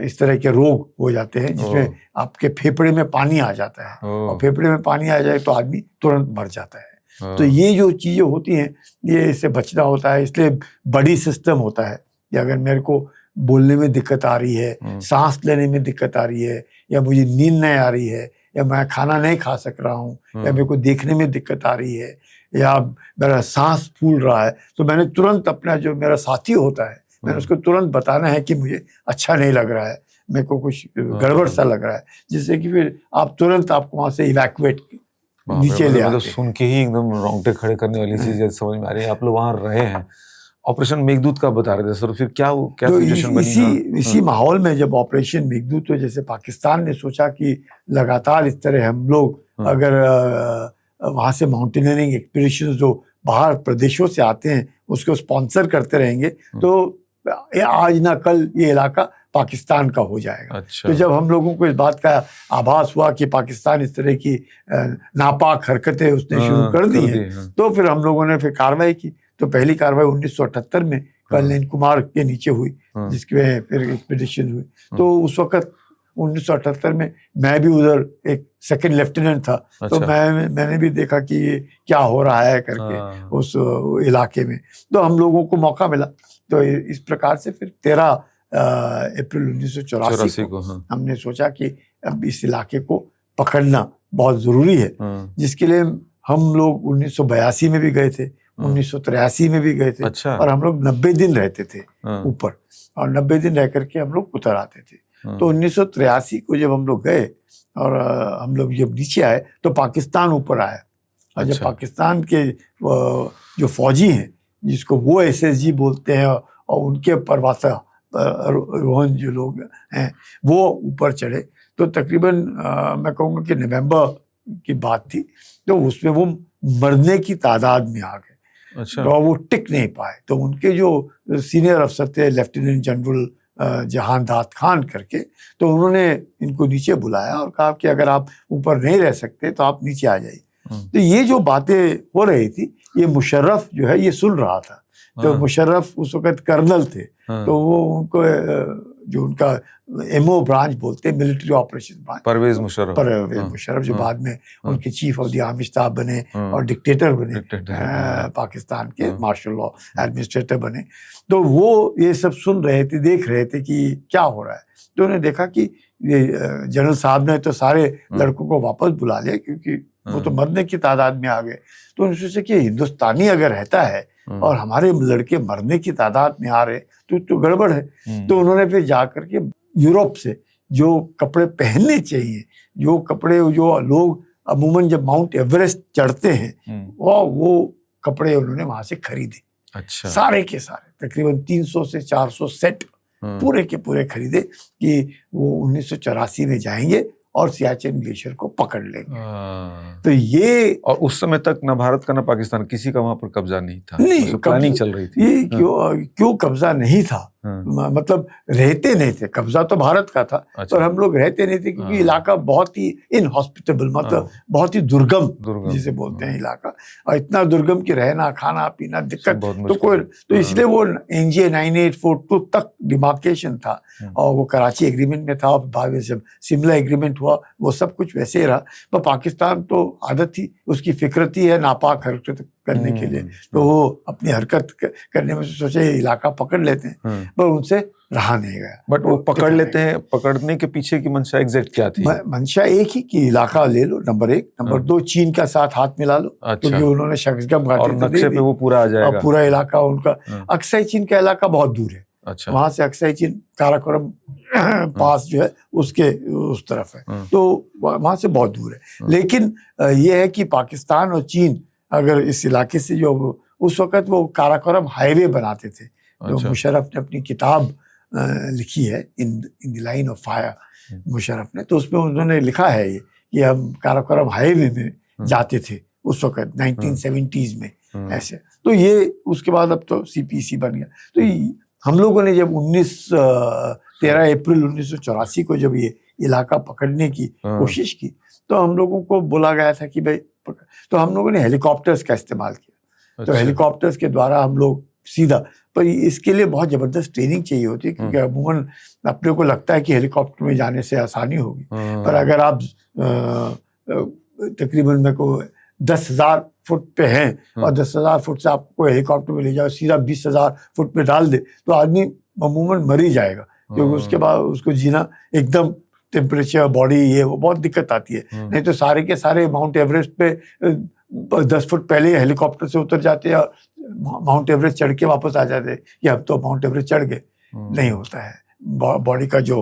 इस तरह के रोग हो जाते हैं जिसमें आपके फेफड़े में पानी आ जाता है, और फेफड़े में पानी आ जाए तो आदमी तुरंत मर जाता है। तो ये जो चीज़ें होती हैं, ये इससे बचना होता है। इसलिए बड़ी सिस्टम होता है कि अगर मेरे को बोलने में दिक्कत आ रही है, सांस लेने में दिक्कत आ रही है, या मुझे नींद नहीं आ रही है, या मैं खाना नहीं खा सक रहा हूँ, या मेरे को देखने में दिक्कत आ रही है, या मेरा सांस फूल रहा है, तो मैंने तुरंत अपना जो मेरा साथी होता है, मैंने उसको तुरंत बताना है कि मुझे अच्छा नहीं लग रहा है, मेरे को कुछ गड़बड़ सा लग रहा है, जिससे कि फिर आप तुरंत आपको वहाँ से इवैक्यूएट नीचे ले आते। तो सुन के ही एकदम रोंगटे खड़े करने वाली चीज समझ में आ रही है। आप लोग वहाँ रहे हैं, ऑपरेशन मेघदूत का बता रहे थे सर, फिर क्या तो सिचुएशन बनी? इसी माहौल में जब ऑपरेशन मेघदूत, तो जैसे पाकिस्तान ने सोचा कि लगातार इस तरह हम लोग अगर वहाँ से माउंटेनियरिंग एक्सपीडिशन जो बाहर प्रदेशों से आते हैं उसको स्पॉन्सर करते रहेंगे, तो आज ना कल ये इलाका पाकिस्तान का हो जाएगा। अच्छा। तो जब हम लोगों को इस बात का आभास हुआ कि पाकिस्तान इस तरह की नापाक हरकतें उसने शुरू कर दी हैं, तो फिर हम लोगों ने फिर कार्रवाई की। तो पहली कार्रवाई 1978 में कर्नल कुमार के नीचे हुई, जिसके फिर एक्सपीडिशन हुई। तो उस वक्त 1978 में मैं भी उधर एक सेकंड लेफ्टिनेंट था। तो मैंने भी देखा कि ये क्या हो रहा है करके उस इलाके में। तो हम लोगों को मौका मिला। तो इस प्रकार से फिर 13 अप्रैल 1984 को हमने सोचा कि अब इस इलाके को पकड़ना बहुत ज़रूरी है, जिसके लिए हम लोग 1982 में भी गए थे, 1983 में भी गए थे। अच्छा। और हम लोग 90 दिन रहते थे ऊपर, और 90 दिन रह करके हम लोग उतर आते थे। तो 1983 को जब हम लोग गए और हम लोग जब नीचे आए तो पाकिस्तान ऊपर आया। और जब पाकिस्तान के जो फौजी हैं, जिसको वो SSG बोलते हैं, और उनके परवासा रोहन जो लोग हैं, वो ऊपर चढ़े। तो तकरीबन मैं कहूँगा कि नवंबर की बात थी, तो उसमें वो मरने की तादाद में आ गए। अच्छा। तो वो टिक नहीं पाए। तो उनके जो सीनियर अफसर थे, लेफ्टिनेंट जनरल जहानदाद खान करके, तो उन्होंने इनको नीचे बुलाया और कहा कि अगर आप ऊपर नहीं रह सकते तो आप नीचे आ जाइए। तो ये जो बातें हो रही थी, ये मुशर्रफ जो है ये सुन रहा था। तो मुशर्रफ उस वक्त कर्नल थे। तो वो उनको जो उनका MO ब्रांच बोलते हैं, military operation branch, Parvez Musharraf जो बाद में उनके chief of the army staff बने और डिक्टेटर बने, पाकिस्तान के मार्शल लॉ एडमिनिस्ट्रेटर बने। तो वो ये सब सुन रहे थे, देख रहे थे कि क्या हो रहा है। तो उन्होंने देखा कि जनरल साहब ने तो सारे लड़कों को वापस बुला लिया, क्योंकि वो तो मरने की तादाद में आ गए। तो उन्होंने सोचा कि हिंदुस्तानी अगर रहता है और हमारे लड़के मरने की तादाद में आ रहे तो गड़बड़ है। तो उन्होंने फिर जाकर के यूरोप से जो कपड़े पहनने चाहिए, जो कपड़े जो लोग अमूमन जब माउंट एवरेस्ट चढ़ते हैं, वो कपड़े उन्होंने वहां से खरीदे। अच्छा। सारे के सारे तकरीबन 300 से 400 सेट पूरे के पूरे खरीदे कि वो 1984 में जाएंगे और सियाचिन ग्लेशियर को पकड़ लेंगे। तो ये, और उस समय तक न भारत का न पाकिस्तान किसी का वहां पर कब्जा नहीं था, नहीं प्लानिंग चल रही थी। ये क्यों कब्जा नहीं था, मतलब रहते नहीं थे। कब्जा तो भारत का था। अच्छा। और हम लोग रहते नहीं थे, क्योंकि इलाका बहुत ही इनहॉस्पिटेबल, मतलब बहुत ही दुर्गम जिसे बोलते हैं इलाका, और इतना दुर्गम कि रहना खाना पीना दिक्कत। तो इसलिए वो NJ 9842 तक डिमार्केशन था, और वो कराची एग्रीमेंट में था, और बाद में जब शिमला एग्रीमेंट हुआ वो सब कुछ वैसे ही रहा। पर पाकिस्तान तो आदत थी, उसकी फिक्रत ही है नापाक हरकत करने के लिए। तो वो अपनी हरकत करने में सोचे इलाका पकड़ लेते हैं, पर उनसे रहा नहीं गया। बट वो पकड़ लेते हैं, पकड़ने के पीछे की मंशा एग्जैक्ट क्या थी? मंशा एक ही कि इलाका ले लो, नंबर 1। नंबर 2, चीन का साथ हाथ मिला लो। अच्छा। क्योंकि उन्होंने शख्सगम और नक्शे पे वो पूरा आ जाएगा, और पूरा इलाका उनका। अक्साई चीन का इलाका बहुत दूर है। अच्छा। वहां से अक्साई चीन काराकोरम पास जो है उसके उस तरफ है, तो वहां से बहुत दूर है। लेकिन ये है कि पाकिस्तान और चीन अगर इस इलाके से, जो उस वक्त वो काराकोरम हाईवे बनाते थे, जो मुशर्रफ ने अपनी किताब लिखी है in the line of fire, Musharraf ने, तो उसमें उन्होंने लिखा है ये कि हम काराकोरम हाईवे में जाते थे उस वक्त 1970s में ऐसे। तो ये उसके बाद अब तो CPC बन गया। तो हम लोगों ने जब 13 अप्रैल 1984 को जब ये इलाका पकड़ने की कोशिश की, तो हम लोगों को बोला गया था कि भाई, तो हम लोगों ने हेलीकॉप्टर्स का इस्तेमाल किया। तो हेलीकॉप्टर्स के द्वारा हम लोग सीधा, पर इसके लिए बहुत ज़बरदस्त ट्रेनिंग चाहिए होती है, क्योंकि अमूमन अपने को लगता है कि हेलीकॉप्टर में जाने से आसानी होगी, पर अगर आप तकरीबन मेरे को 10,000 फुट पे हैं और 10,000 फुट से आपको कोई हेलीकॉप्टर में ले जाओ सीधा 20,000 फुट पे डाल दे तो आदमी अमूमन मर ही जाएगा, क्योंकि उसके बाद उसको जीना एकदम टेम्परेचर बॉडी ये वो बहुत दिक्कत आती है। नहीं तो सारे के सारे माउंट एवरेस्ट पे 10 फुट पहले हेलीकॉप्टर से उतर जाते हैं और माउंट एवरेस्ट चढ़ के वापस आ जाते हैं कि अब तो माउंट एवरेस्ट चढ़ गए। नहीं होता है, बॉडी का जो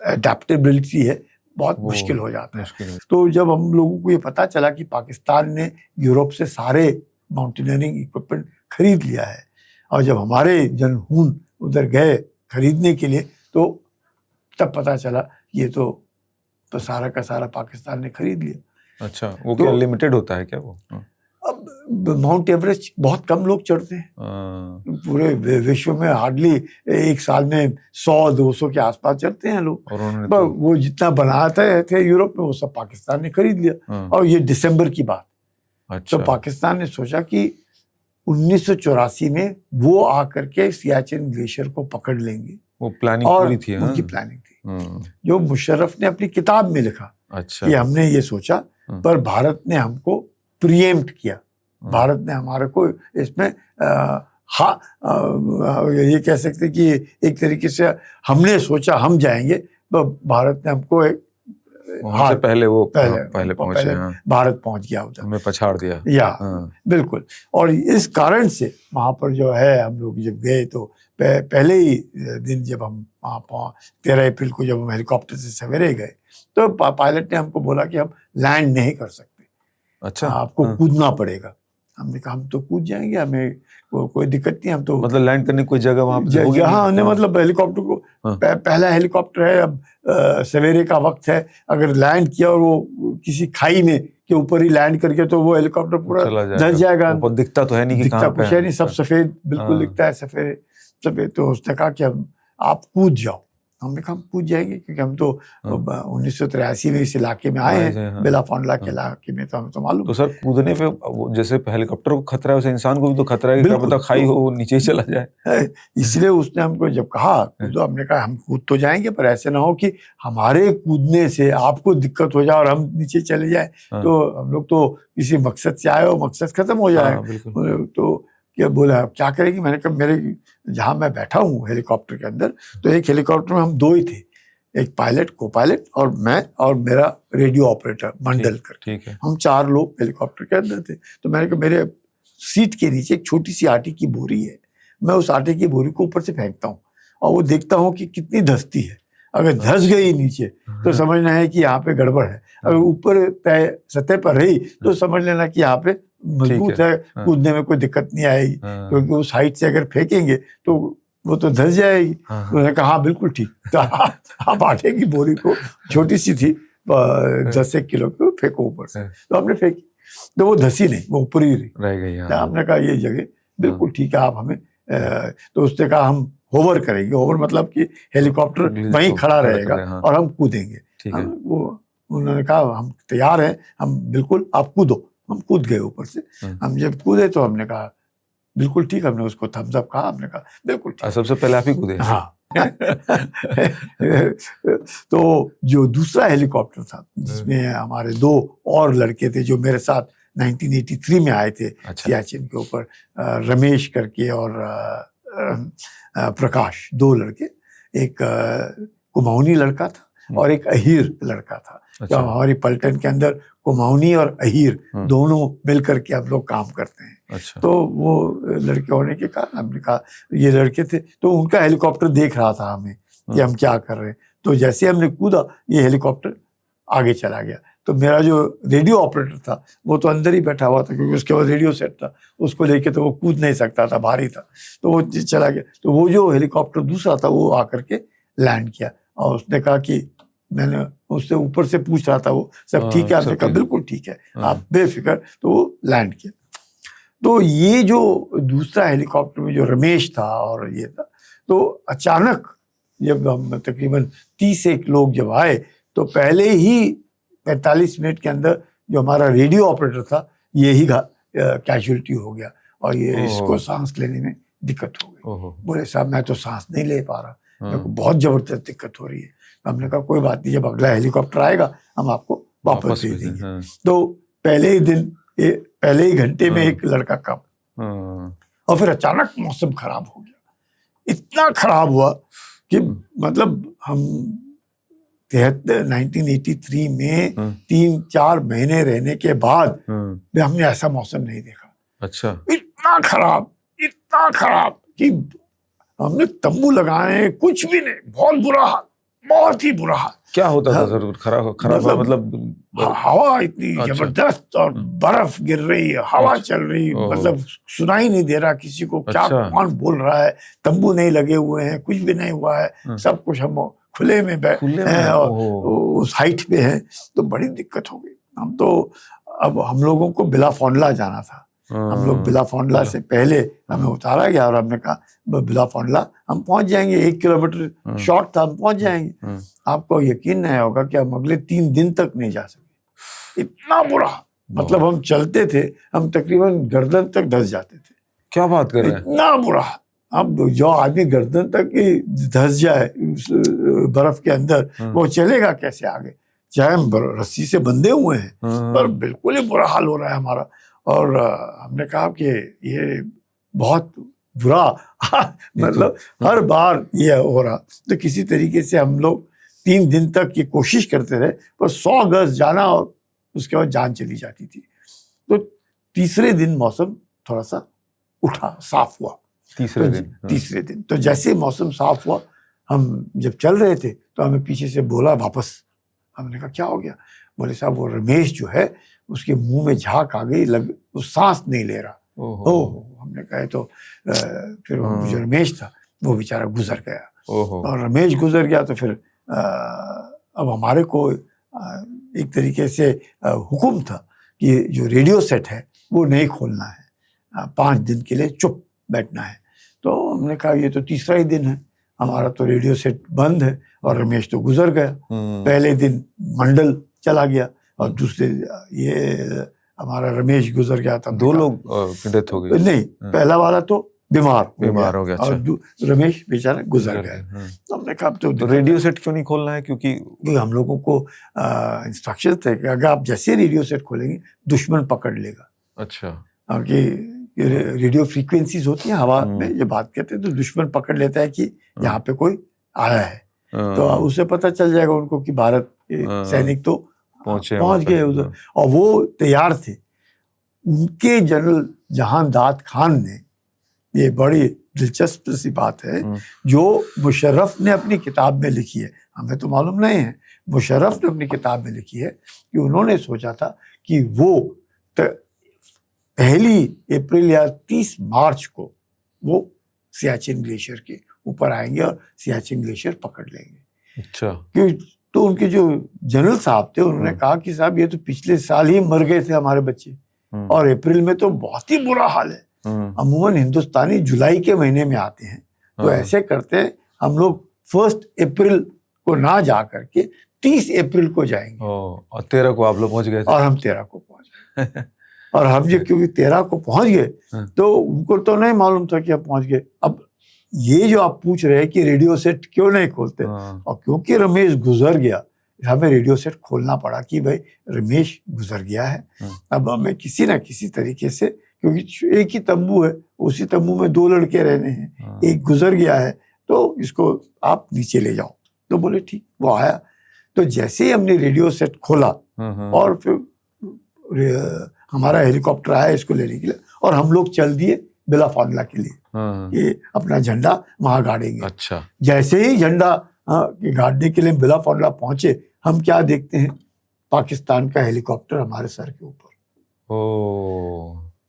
अडेप्टेबिलिटी है बहुत मुश्किल हो जाता है। तो जब हम लोगों को ये पता चला कि पाकिस्तान ने यूरोप से सारे माउंटेनियरिंग इक्विपमेंट खरीद लिया है और जब हमारे जनहून उधर गए खरीदने के लिए तो तब पता चला ये तो सारा का सारा पाकिस्तान ने खरीद लिया। अच्छा, वो क्या लिमिटेड होता है क्या वो? अब माउंट एवरेस्ट बहुत कम लोग चढ़ते हैं, पूरे विश्व में हार्डली एक साल में 100-200 के आसपास चढ़ते हैं लोग। और वो जितना बनाते थे यूरोप में वो सब पाकिस्तान ने खरीद लिया। और ये दिसंबर की बात। अच्छा। तो पाकिस्तान ने सोचा कि 1984 में वो आकर के सियाचिन ग्लेशियर को पकड़ लेंगे। वो प्लानिंग पूरी थी। उनकी प्लानिंग थी जो मुशर्रफ ने अपनी किताब में लिखा। अच्छा। कि हमने ये सोचा पर भारत ने हमको प्रीएम्प्ट किया। भारत ने हमारे को इसमें ये कह सकते कि एक तरीके से हमने सोचा हम जाएंगे तो भारत ने हमको पहले पहुंचे। भारत पहुंच गया उधर, हमें पछाड़ दिया। या बिल्कुल। और इस कारण से वहां पर जो है हम लोग जब गए तो पहले ही दिन जब हम वहाँ 13 अप्रैल को जब हम हेलीकॉप्टर से सवेरे गए तो पायलट ने हमको बोला कि हम लैंड नहीं कर सकते। अच्छा। आपको कूदना पड़ेगा। हमने कहा हम तो कूद जाएंगे, हमें कोई दिक्कत नहीं। हम तो मतलब लैंड करने की कोई जगह वहाँ पे होगी? हाँ, हमने मतलब हेलीकॉप्टर को पहला हेलीकॉप्टर है, अब सवेरे का वक्त है, अगर लैंड किया और वो किसी खाई में के ऊपर ही लैंड करके तो वो हेलीकॉप्टर पूरा धंस जाएगा। दिखता तो है नहीं, दिखता कुछ है नहीं, सब सफेद बिल्कुल दिखता है, सफेद। तो उसने कहा कि आप कूद जाओ। हमने कहा हम कूद जाएंगे क्योंकि हम तो 1983 में इस इलाके में आए हैं, बेलाफोंडला के इलाके में, तो हमें तो मालूम। तो सर कूदने पे जैसे हेलीकॉप्टर को खतरा है वैसे इंसान को भी तो खतरा है कि क्या पता खाई हो नीचे ही चला जाए। इसलिए उसने हमको जब कहा तो हमने कहा हम कूद तो जाएंगे पर ऐसे ना हो कि हमारे कूदने से आपको दिक्कत हो जाए और हम नीचे चले जाए। तो हम लोग तो किसी मकसद से आए हो, मकसद खत्म हो जाए। तो क्या बोला क्या करेगी? मैंने कहा मेरे जहाँ मैं बैठा हूँ हेलीकॉप्टर के अंदर, तो एक हेलीकॉप्टर में हम दो ही थे, एक पायलट, को पायलट और मैं और मेरा रेडियो ऑपरेटर मंडल करके, हम 4 लोग हेलीकॉप्टर के अंदर थे। तो मैंने कहा मेरे सीट के नीचे एक छोटी सी आटे की बोरी है, मैं उस आटे की बोरी को ऊपर से फेंकता हूँ और वो देखता हूँ कि कितनी धंसती है। अगर धंस गई नीचे तो समझना है कि यहाँ पे गड़बड़ है, अगर ऊपर सतह पर रही तो समझ लेना कि यहाँ पे मजबूत है, कूदने में कोई दिक्कत नहीं आएगी। क्योंकि उस हाइट से अगर फेंकेंगे तो वो तो धंस जाएगी। उन्होंने कहा हाँ बिल्कुल ठीक। तो आप आटे की बोरी को छोटी सी थी 10 किलो की, फेंको ऊपर से। तो हमने फेंकी तो वो धसी नहीं, वो ऊपर ही रह गई। हमने कहा ये जगह बिल्कुल ठीक है, आप हमें तो उसने कहा हम होवर करेंगे। होवर मतलब कि हेलीकॉप्टर वहीं खड़ा रहेगा और हम कूदेंगे। वो उन्होंने कहा हम तैयार हैं, हम बिल्कुल, आप कूदो। हम कूद गए ऊपर से। हम जब कूदे तो हमने कहा बिल्कुल ठीक, हमने उसको थम्स अप कहा, हमने कहा बिल्कुल ठीक। सबसे पहले आप ही कूदे? हाँ। तो जो दूसरा हेलीकॉप्टर था जिसमें हमारे 2 और लड़के थे जो मेरे साथ 1983 में आए थे सियाचिन के ऊपर, रमेश करके और प्रकाश, 2 लड़के, एक कुमाऊनी लड़का था और एक अहीर लड़का था। तो हमारी पलटन के अंदर कुमाऊनी और अहीर दोनों मिलकर के हम लोग काम करते हैं। तो वो लड़के होने के कारण हमने कहा ये लड़के थे, तो उनका हेलीकॉप्टर देख रहा था हमें कि हम क्या कर रहे हैं। तो जैसे हमने कूदा ये हेलीकॉप्टर आगे चला गया। तो मेरा जो रेडियो ऑपरेटर था वो तो अंदर ही बैठा हुआ था क्योंकि उसके बाद रेडियो सेट था, उसको लेके तो वो कूद नहीं सकता था, भारी था, तो वो चला गया। तो वो जो हेलीकॉप्टर दूसरा था वो आकर के लैंड किया और उसने कहा कि मैंने उससे ऊपर से पूछ रहा था वो सब ठीक है? आपने कहा बिल्कुल ठीक है, आप बेफिक्र। तो वो लैंड किया। तो ये जो दूसरा हेलीकॉप्टर में जो रमेश था और ये था, तो अचानक जब हम तकरीबन 30 लोग जब आए तो पहले ही 45 मिनट के अंदर जो हमारा रेडियो ऑपरेटर था यही कैजुअल्टी हो गया और ये इसको सांस लेने में दिक्कत हो गई। बोले साहब मैं तो सांस नहीं ले पा रहा, मेरे को बहुत जबरदस्त दिक्कत हो रही है। हमने कहा कोई बात नहीं, जब अगला हेलीकॉप्टर आएगा हम आपको वापस दे देंगे। तो पहले ही दिन पहले ही घंटे में एक लड़का कम। और फिर अचानक मौसम खराब हो गया, इतना खराब हुआ कि मतलब हम 1983 में 3-4 महीने रहने के बाद भी हमने ऐसा मौसम नहीं देखा। अच्छा। इतना खराब कि हमने तंबू लगाए, कुछ भी नहीं, बहुत बुरा हाल, बहुत ही बुरा हाल। क्या होता था सर? खराब मतलब हवा इतनी जबरदस्त और बर्फ गिर रही है, हवा चल रही है, मतलब सुनाई नहीं दे रहा किसी को क्या कौन बोल रहा है। तंबू नहीं लगे हुए हैं, कुछ भी नहीं हुआ है, सब कुछ हम खुले में हैं और उस हाइट पे हैं, तो बड़ी दिक्कत हो गई। हम तो अब हम लोगों को बिलाफोंडला जाना था, हम लोग बिलाफोंडला से पहले हमें उतारा गया और हमने कहा बिलाफोंडला हम पहुंच जाएंगे, 1 किलोमीटर शॉर्ट था, हम पहुंच जाएंगे। आपको यकीन नहीं होगा कि हम अगले 3 दिन तक नहीं जा सके, इतना बुरा। मतलब हम चलते थे, हम तकरीबन गर्दन तक धंस जाते थे। क्या बात कर रहे हैं? इतना बुरा। अब जो आदमी गर्दन तक ही धंस जाए बर्फ के अंदर, वो चलेगा कैसे आगे? चाहे हम रस्सी से बंधे हुए हैं, पर बिल्कुल ही बुरा हाल हो रहा है हमारा। और हमने कहा कि ये बहुत बुरा मतलब हर बार ये हो रहा। तो किसी तरीके से हम लोग 3 दिन तक ये कोशिश करते रहे, पर 100 गज जाना और उसके बाद जान चली जाती थी। तो तीसरे दिन मौसम थोड़ा सा उठा, साफ हुआ। तीसरे दिन तो जैसे मौसम साफ हुआ, हम जब चल रहे थे तो हमें पीछे से बोला वापस। हमने कहा क्या हो गया? बोले साहब वो रमेश जो है उसके मुंह में झाग आ गई, वो सांस नहीं ले रहा। हमने कहा तो फिर वो जो रमेश था वो बेचारा गुजर गया। और रमेश गुजर गया तो फिर अब हमारे को एक तरीके से हुक्म था कि जो रेडियो सेट है वो नहीं खोलना है, 5 दिन के लिए चुप बैठना है। तो हमने कहा ये तो तीसरा ही दिन है, हमारा तो रेडियो सेट बंद है और रमेश तो गुजर गया। पहले दिन मंडल चला गया और दूसरे ये हमारा रमेश गुजर गया था। 2 लोग डेथ हो गई? नहीं, पहला वाला तो बीमार हो गया। और रमेश बेचारा गुजर गया। तो हमने कहा तो रेडियो सेट क्यों नहीं खोलना है? क्योंकि हम लोगों को इंस्ट्रक्शन थे कि अगर आप जैसे रेडियो सेट खोलेंगे दुश्मन पकड़ लेगा। अच्छा। कि रेडियो फ्रीक्वेंसीज होती हैं हवा में, ये बात कहते हैं, तो दुश्मन पकड़ लेता है कि यहाँ पे कोई आया है, तो उसे पता चल जाएगा उनको कि भारत के सैनिक तो पहुंच गए उधर। और वो तैयार थे। उनके जनरल जहांदाद खान ने, ये बड़ी दिलचस्प सी बात है, जो मुशर्रफ ने अपनी किताब में लिखी है, हमें तो मालूम नहीं है, मुशर्रफ ने अपनी किताब में लिखी है कि उन्होंने सोचा था कि वो 1 अप्रैल या 30 मार्च को वो सियाचिन ग्लेशियर के ऊपर आएंगे और सियाचिन ग्लेशियर पकड़ लेंगे। अच्छा। तो उनके जो जनरल साहब थे उन्होंने कहा कि साहब ये तो पिछले साल ही मर गए थे हमारे बच्चे, और अप्रैल में तो बहुत ही बुरा हाल है। अमूमन हिंदुस्तानी जुलाई के महीने में आते हैं, तो ऐसे करते हैं हम लोग 1 अप्रैल को ना जा करके 30 अप्रैल को जाएंगे। और 13 को आप लोग पहुंच गए थे? और हम 13 को पहुंच गए। और हम जो क्योंकि 13 को पहुंच गए तो उनको तो नहीं मालूम था कि हम पहुंच गए। अब ये जो आप पूछ रहे हैं कि रेडियो सेट क्यों नहीं खोलते, और क्योंकि रमेश गुजर गया हमें रेडियो सेट खोलना पड़ा कि भाई रमेश गुजर गया है, अब हमें किसी ना किसी तरीके से, क्योंकि एक ही तंबू है, उसी तंबू में 2 लड़के रहने हैं, एक गुजर गया है, तो इसको आप नीचे ले जाओ। तो बोले ठीक। वो आया, तो जैसे ही हमने रेडियो सेट खोला और फिर हमारा हेलीकॉप्टर आया इसको लेने के लिए, और हम लोग चल दिए बिलाफोंडला के लिए, ये अपना झंडा वहां गाड़ेंगे। अच्छा। जैसे ही झंडा गाड़ने के लिए बिलाफोंडला पहुंचे, हम क्या देखते हैं, पाकिस्तान का हेलीकॉप्टर हमारे सर के ऊपर।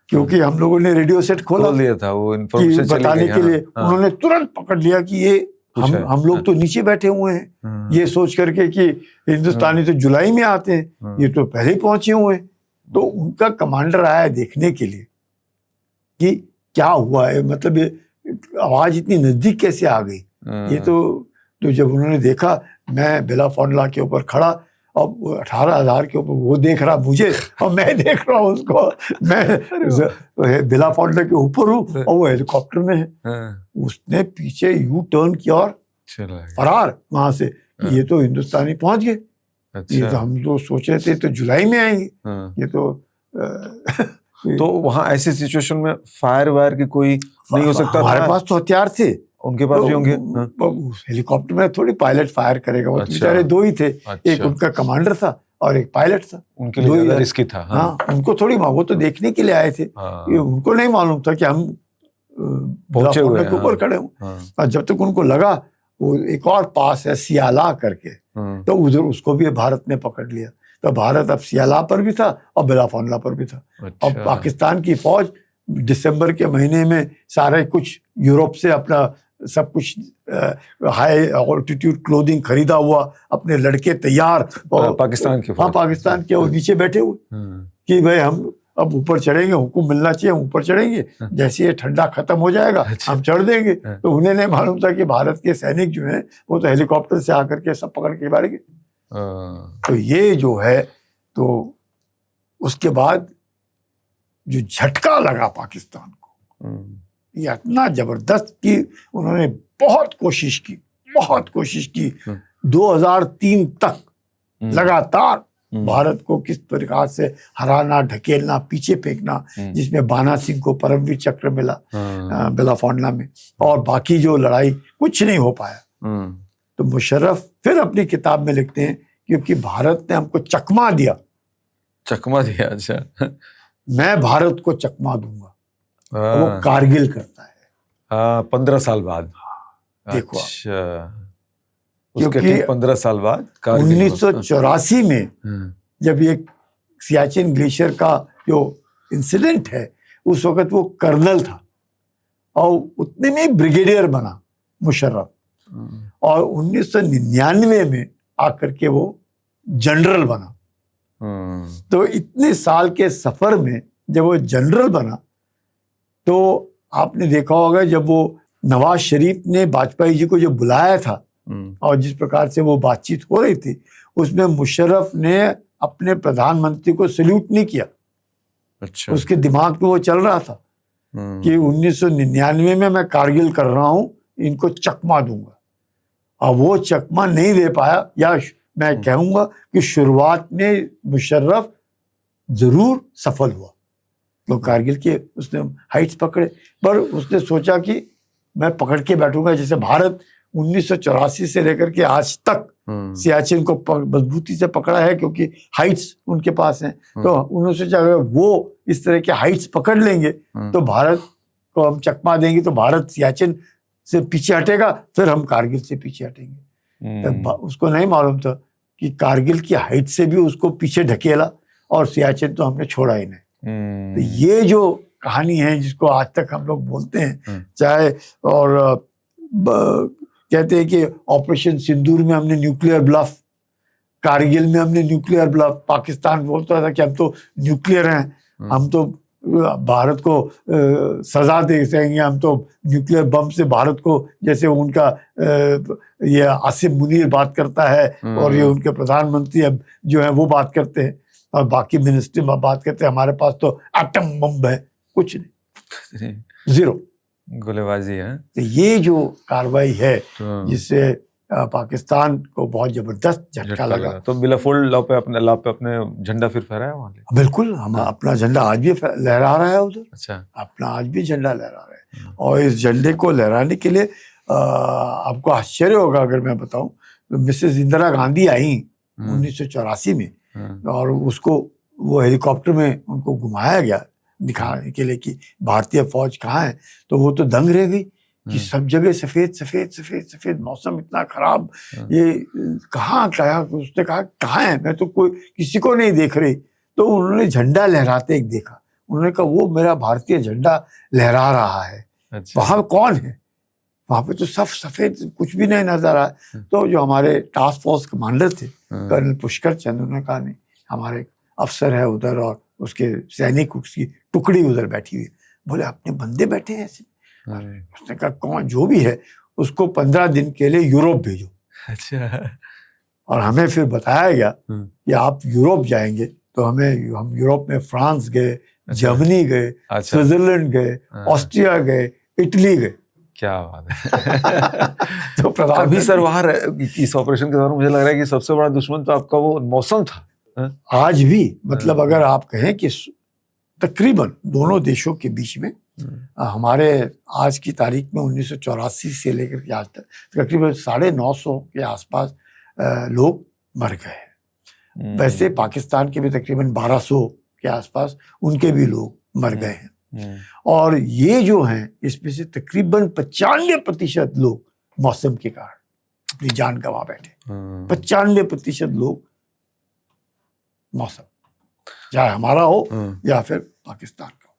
क्योंकि हम लोगों ने रेडियो सेट खोल दिया था, वो इन्फॉर्मेशन बताने के लिए उन्होंने तुरंत पकड़ लिया कि ये हम लोग तो नीचे बैठे हुए हैं, ये सोच करके कि हिंदुस्तानी तो जुलाई में आते हैं, ये तो पहले ही पहुंचे हुए हैं। तो उनका कमांडर आया देखने के लिए कि क्या हुआ है, मतलब ये आवाज इतनी नजदीक कैसे आ गई। ये तो जब उन्होंने देखा, मैं बिलाफोंडला के ऊपर खड़ा, अब 18,000 के ऊपर वो देख रहा मुझे और मैं देख रहा हूँ उसको, मैं बिलाफोंडला के ऊपर हूँ और वो हेलीकॉप्टर में है। उसने पीछे यू टर्न किया और फरार वहां से। ये तो हिंदुस्तानी पहुंच गए, अच्छा। ये तो हम तो सोच रहे थे तो जुलाई में आएंगे, हाँ। ये तो तो वहाँ ऐसी सिचुएशन में फायर वायर की कोई नहीं हो सकता हमारे था? पास तो हथियार थे, उनके पास भी होंगे। हाँ। हेलीकॉप्टर में थोड़ी पायलट फायर करेगा, वो तो अच्छा। बेचारे दो ही थे, अच्छा। एक उनका कमांडर था और एक पायलट था, उनके लिए दो ही ज्यादा है। रिस्की था। हाँ। हाँ, उनको थोड़ी, वो तो देखने के लिए आए थे, हाँ। ये उनको नहीं मालूम था कि हम पहुंचे हुए के हैं। ऊपर हाँ। खड़े हूँ। हाँ। और जब तक उनको लगा, वो एक और पास है सियाला करके, हाँ। तो उधर उसको भी भारत ने पकड़ लिया। तो भारत अब सियाला पर भी था और बेलाफोनला पर भी था। अच्छा। और पाकिस्तान की फौज दिसंबर के महीने में सारे कुछ यूरोप से अपना सब कुछ हाई ऑल्टीट्यूड क्लोथिंग खरीदा हुआ, अपने लड़के तैयार, और पाकिस्तान की हाँ फौज। पाकिस्तान के, और नीचे बैठे हुए हाँ। कि भाई हम अब ऊपर चढ़ेंगे, हुक्म मिलना चाहिए, हम ऊपर चढ़ेंगे, जैसे ये ठंडा खत्म हो जाएगा अच्छा। हम चढ़ देंगे। हाँ। तो उन्हें नहीं मालूम था कि भारत के सैनिक जो हैं वो तो हेलीकॉप्टर से आकर के सब पकड़ के मारेंगे। तो ये जो है, तो उसके बाद जो झटका लगा पाकिस्तान को, ये इतना जबरदस्त कि उन्होंने बहुत कोशिश की 2003 तक लगातार भारत को किस प्रकार से हराना, ढकेलना, पीछे फेंकना, जिसमें बाना सिंह को परमवीर चक्र मिला बेलाफोनला में, और बाकी जो लड़ाई कुछ नहीं हो पाया। तो मुशर्रफ फिर अपनी किताब में लिखते हैं, क्योंकि भारत ने हमको चकमा दिया। अच्छा। मैं भारत को चकमा दूंगा। वो कारगिल करता है 15 साल बाद। देखो अच्छा। क्योंकि 15 साल बाद 1984 में जब ये सियाचिन ग्लेशियर का जो इंसिडेंट है, उस वक्त वो कर्नल था और उतने में ब्रिगेडियर बना मुशर्रफ, और 1999 में आकर के वो जनरल बना। तो इतने साल के सफर में जब वो जनरल बना, तो आपने देखा होगा जब वो नवाज शरीफ ने वाजपेयी जी को जो बुलाया था और जिस प्रकार से वो बातचीत हो रही थी, उसमें मुशर्रफ ने अपने प्रधानमंत्री को सल्यूट नहीं किया। अच्छा। उसके दिमाग में वो चल रहा था कि 1999 में मैं कारगिल कर रहा हूं, इनको चकमा दूंगा, और वो चकमा नहीं दे पाया। या मैं कहूंगा कि शुरुआत में मुशर्रफ जरूर सफल हुआ, तो कारगिल के उसने हाइट्स पकड़े, पर उसने सोचा कि मैं पकड़ के बैठूंगा। जैसे भारत 1984 से लेकर के आज तक सियाचिन को मजबूती से पकड़ा है, क्योंकि हाइट्स उनके पास हैं। तो उन्होंने सोचा अगर वो इस तरह के हाइट्स पकड़ लेंगे तो भारत को हम चकमा देंगे, तो भारत सियाचिन से पीछे हटेगा, फिर हम कारगिल से पीछे हटेंगे। तो उसको नहीं मालूम था कि कारगिल की हाइट से भी उसको पीछे ढकेला, और सियाचिन तो हमने छोड़ा ही नहीं। तो ये जो कहानी है, जिसको आज तक हम लोग बोलते हैं, चाहे और कहते हैं कि ऑपरेशन सिंदूर में हमने न्यूक्लियर ब्लफ, कारगिल में हमने न्यूक्लियर ब्लफ, पाकिस्तान बोलता था कि हम तो न्यूक्लियर हैं, हम तो भारत को सजा दे देंगे, हम तो न्यूक्लियर बम से भारत को, जैसे उनका ये आसिफ मुनीर बात करता है, और ये उनके प्रधानमंत्री अब जो है वो बात करते हैं, और बाकी मिनिस्ट्री में बात करते हैं हमारे पास तो एटम बम है। कुछ नहीं, जीरो गोलेबाजी है। तो ये जो कार्रवाई है, जिससे पाकिस्तान को बहुत जबरदस्त झटका लगा। तो बिलाफोल्ड पे अपने झंडा फिर फहराया वहाँ? बिल्कुल, हम अपना झंडा आज भी लहरा रहा है उधर। अच्छा। अपना आज भी झंडा लहरा रहा है, और इस झंडे को लहराने के लिए आपको आश्चर्य होगा अगर मैं बताऊं, तो मिसेस इंदिरा गांधी आई 1984 में, और उसको वो हेलीकॉप्टर में उनको घुमाया गया दिखाने के लिए कि भारतीय फौज कहाँ है। तो वो तो दंग रह गई कि सब जगह सफेद सफेद सफेद सफेद, मौसम इतना खराब, ये कहाँ गया। उसने कहा कहाँ है, मैं तो कोई किसी को नहीं देख रही। तो उन्होंने झंडा लहराते एक देखा, उन्होंने कहा वो मेरा भारतीय झंडा लहरा रहा है। अच्छा। वहां कौन है? वहां पे तो सब सफेद, कुछ भी नहीं नजर आया। तो जो हमारे टास्क फोर्स कमांडर थे कर्नल पुष्कर चंद, उन्होंने कहा नहीं, हमारे अफसर है उधर और उसके सैनिक, उसकी टुकड़ी उधर बैठी हुई। बोले अपने बंदे बैठे हैं ऐसे? उसने कहा कौन जो भी है उसको 15 दिन के लिए यूरोप भेजो। अच्छा। और हमें फिर बताया गया कि आप यूरोप जाएंगे, तो हम यूरोप में फ्रांस गए, जर्मनी गए, स्विट्जरलैंड गए, ऑस्ट्रिया गए, इटली गए। क्या बात है। तो प्रधान कभी सर वहाँ इस ऑपरेशन के दौरान मुझे लग रहा है कि सबसे बड़ा दुश्मन तो आपका वो मौसम था। आज भी मतलब अगर आप कहें कि तकरीबन दोनों देशों के बीच में हमारे आज की तारीख में 1984 से लेकर के आज तक तकरीबन 950 के आसपास लोग मर गए हैं। वैसे पाकिस्तान के भी तकरीबन 1200 के आसपास उनके भी लोग मर गए हैं। और ये जो हैं इसमें से तकरीबन 95% लोग मौसम के कारण अपनी जान गंवा बैठे। 95% लोग मौसम, चाहे हमारा हो या फिर पाकिस्तान का।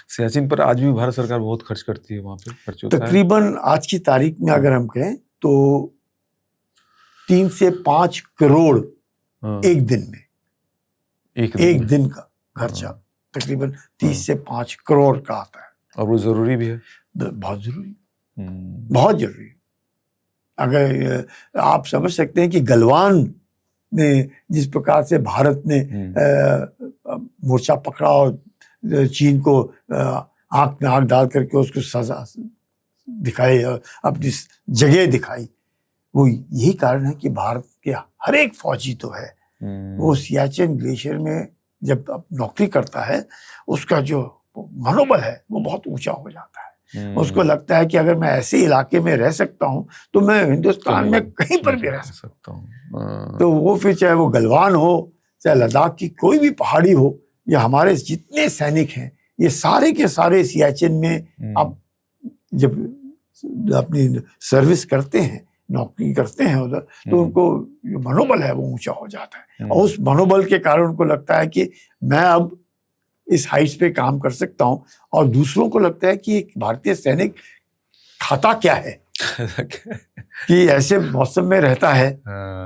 सियाचिन पर आज भी भारत सरकार बहुत खर्च करती है, वहां पे खर्च होता है। तकरीबन आज की तारीख में अगर हम कहें तो 3 से 5 करोड़ एक दिन में, एक दिन का खर्चा तकरीबन 30 से 5 करोड़ का आता है। और वो जरूरी भी है, बहुत जरूरी, बहुत जरूरी। अगर आप समझ सकते हैं कि गलवान में जिस प्रकार से भारत ने मोर्चा पकड़ा और चीन को आंख में आंख डाल करके उसको सजा दिखाई, अपनी जगह दिखाई, वो यही कारण है कि भारत के हर एक फौजी तो है वो सियाचिन ग्लेशियर में जब नौकरी करता है उसका जो मनोबल है वो बहुत ऊंचा हो जाता है। उसको लगता है कि अगर मैं ऐसे इलाके में रह सकता हूँ तो मैं हिंदुस्तान में कहीं पर भी रह सकता हूँ। तो वो फिर चाहे वो गलवान हो, चाहे लद्दाख की कोई भी पहाड़ी हो, या हमारे जितने सैनिक हैं ये सारे के सारे सियाचिन में अब जब अपनी सर्विस करते हैं, नौकरी करते हैं उधर, तो उनको जो मनोबल है वो ऊंचा हो जाता है। और उस मनोबल के कारण उनको लगता है कि मैं अब इस हाइट्स पे काम कर सकता हूं। और दूसरों को लगता है कि एक भारतीय सैनिक खाता क्या है कि ऐसे मौसम में रहता है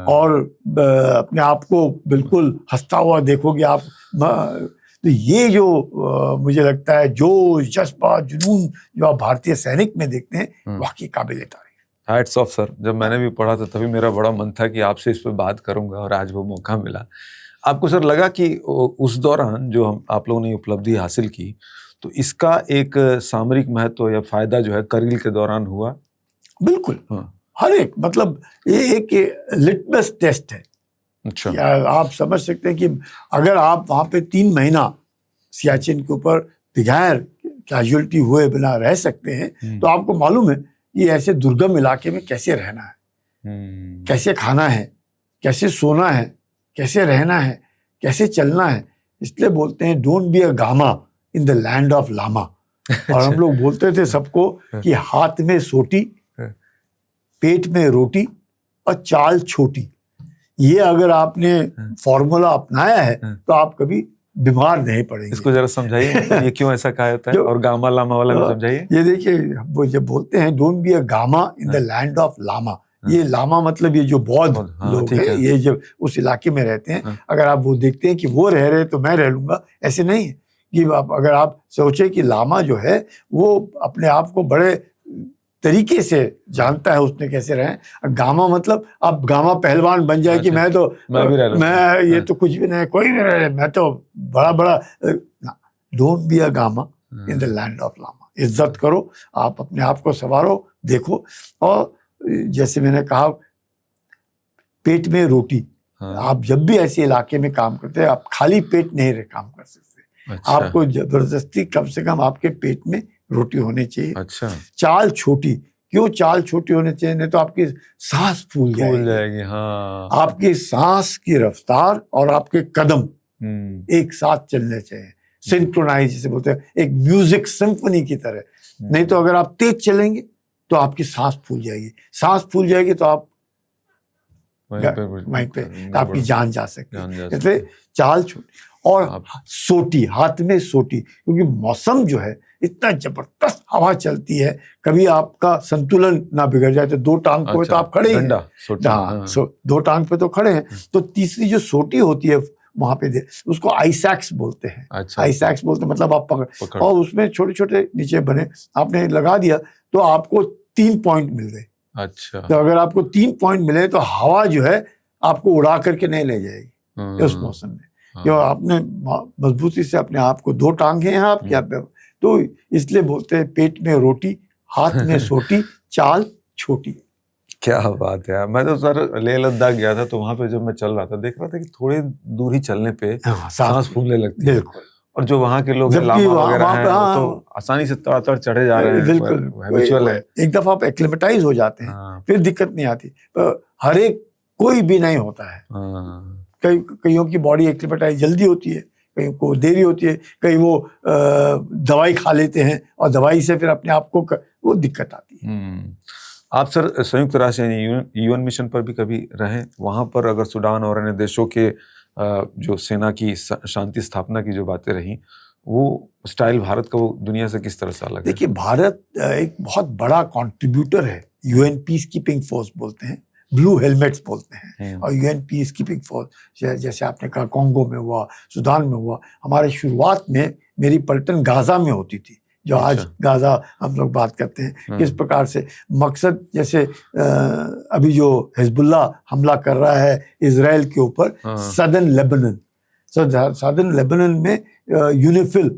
और अपने आप को बिल्कुल हंसता हुआ देखोगे आप। तो ये जो मुझे लगता है जो जज्बा जुनून जो आप भारतीय सैनिक में देखते हैं वाकई काबिल तारीफ। Hats off sir. जब मैंने भी पढ़ा था तभी मेरा बड़ा मन था कि आपसे इस पर बात करूंगा और आज वो मौका मिला। आपको सर लगा कि उस दौरान जो आप लोगों ने उपलब्धि हासिल की तो इसका एक सामरिक महत्व या फायदा जो है करगिल के दौरान हुआ? बिल्कुल। हर एक मतलब ये एक लिटमस टेस्ट है। अच्छा। आप समझ सकते हैं कि अगर आप वहां पे 3 महीना सियाचिन के ऊपर बगैर कैजुअलिटी हुए बिना रह सकते हैं तो आपको मालूम है कि ऐसे दुर्गम इलाके में कैसे रहना है, कैसे खाना है, कैसे सोना है, कैसे रहना है, कैसे चलना है। इसलिए बोलते हैं don't be a Gama in the land of lama. और हम लोग बोलते थे सबको कि हाथ में सोटी, पेट में रोटी और चाल छोटी। ये अगर आपने फॉर्मूला अपनाया है तो आप कभी बीमार नहीं पड़ेंगे। इसको जरा समझाइए ये क्यों ऐसा कहा जाता है और गामा लामा वाला भी समझाइए। ये देखिए वो जब बोलते हैं don't be a Gama in the land of lama, ये लामा मतलब ये जो बौद्ध लोग हैं, ये जब उस इलाके में रहते हैं, अगर आप वो देखते हैं कि वो रह रहे तो मैं रह लूंगा, ऐसे नहीं है कि अगर आप सोचे कि लामा जो है वो अपने आप को बड़े तरीके से जानता है उसने कैसे रहे। गामा मतलब आप गामा पहलवान बन जाए कि मैं ये तो कुछ भी नहीं, कोई भी रहे, मैं तो बड़ा don't be a Gama in the land of lama. इज्जत करो, आप अपने आप को संवारो, देखो। और जैसे मैंने कहा पेट में रोटी, आप जब भी ऐसे इलाके में काम करते हैं आप खाली पेट नहीं काम कर सकते। अच्छा। आपको जबरदस्ती कम से कम आपके पेट में रोटी होनी चाहिए। अच्छा। चाल छोटी, क्यों चाल छोटी होनी चाहिए? नहीं तो आपकी सांस फूल जाएगी। हाँ। आपकी सांस की रफ्तार और आपके कदम एक साथ चलने चाहिए, सिंक्रोनाइज जिसे बोलते हैं, एक म्यूजिक सिम्फनी की तरह। नहीं तो अगर आप तेज चलेंगे तो आपकी सांस फूल जाएगी, सांस फूल जाएगी तो आप वहीं पे आपकी जान जा सकती है। इसलिए चाल छोटी और सोटी, हाथ में सोटी, क्योंकि मौसम जो है इतना जबरदस्त हवा चलती है, कभी आपका संतुलन ना बिगड़ जाए तो 2 टांग पे तो आप खड़े हैं। हाँ, 2 टांग पे तो खड़े हैं, तो तीसरी जो सोटी होती है वहां पे उसको आइसैक्स बोलते हैं। अच्छा। आइसैक्स बोलते हैं मतलब आप पकड़ और उसमें छोटे छोटे नीचे बने, आपने लगा दिया तो आपको 3 पॉइंट मिल गए। अच्छा। तो अगर आपको 3 पॉइंट मिले तो हवा जो है आपको उड़ा करके नहीं ले जाएगी उस मौसम में, क्यों आपने मजबूती से अपने आप को 2 टांग हैं आपके यहाँ पे। तो इसलिए बोलते हैं पेट में रोटी, हाथ में सोटी चाल छोटी। क्या बात है। मैं तो सर लेह लद्दाख गया था, तो वहां पे जब मैं चल रहा था देख रहा था कि थोड़ी दूर ही चलने पे सांस फूलने लगती है। बिल्कुल। और जो वहाँ के लोग हैं, जबकि लामा वहाँ वगैरह हैं, पे वो तो आसानी से तड़ातड़ चढ़े जा रहे हैं, बिल्कुल हैबिचुअल है। एक दफा आप एक्लिमेटाइज हो जाते हैं, हाँ, फिर दिक्कत नहीं आती। हर एक कोई भी नहीं होता है। हाँ, कईयों की बॉडी एक्लिमेटाइज जल्दी होती है, कईयों को देरी होती है, कई वो दवाई खा लेते हैं और दवाई से फिर अपने आप को वो दिक्कत आती है। आप सर संयुक्त राष्ट्र यानी यूएन मिशन पर भी कभी रहे? वहां पर अगर सूडान और अन्य देशों के जो सेना की शांति स्थापना की जो बातें रही, वो स्टाइल भारत का वो दुनिया से किस तरह से अलग है? देखिए, भारत एक बहुत बड़ा कंट्रीब्यूटर है। यूएन पीस कीपिंग फोर्स बोलते हैं, ब्लू हेलमेट्स बोलते हैं। और यूएन पीस कीपिंग फोर्स जैसे आपने कहा कॉन्गो में हुआ, सूडान में हुआ। हमारे शुरुआत में मेरी पलटन गाजा में होती थी, जो आज गाजा हम लोग बात करते हैं। किस प्रकार से मकसद, जैसे अभी जो हिजबुल्लाह हमला कर रहा है इजराइल के ऊपर, सदर्न लेबनान, सदर्न लेबनान में UNIFIL,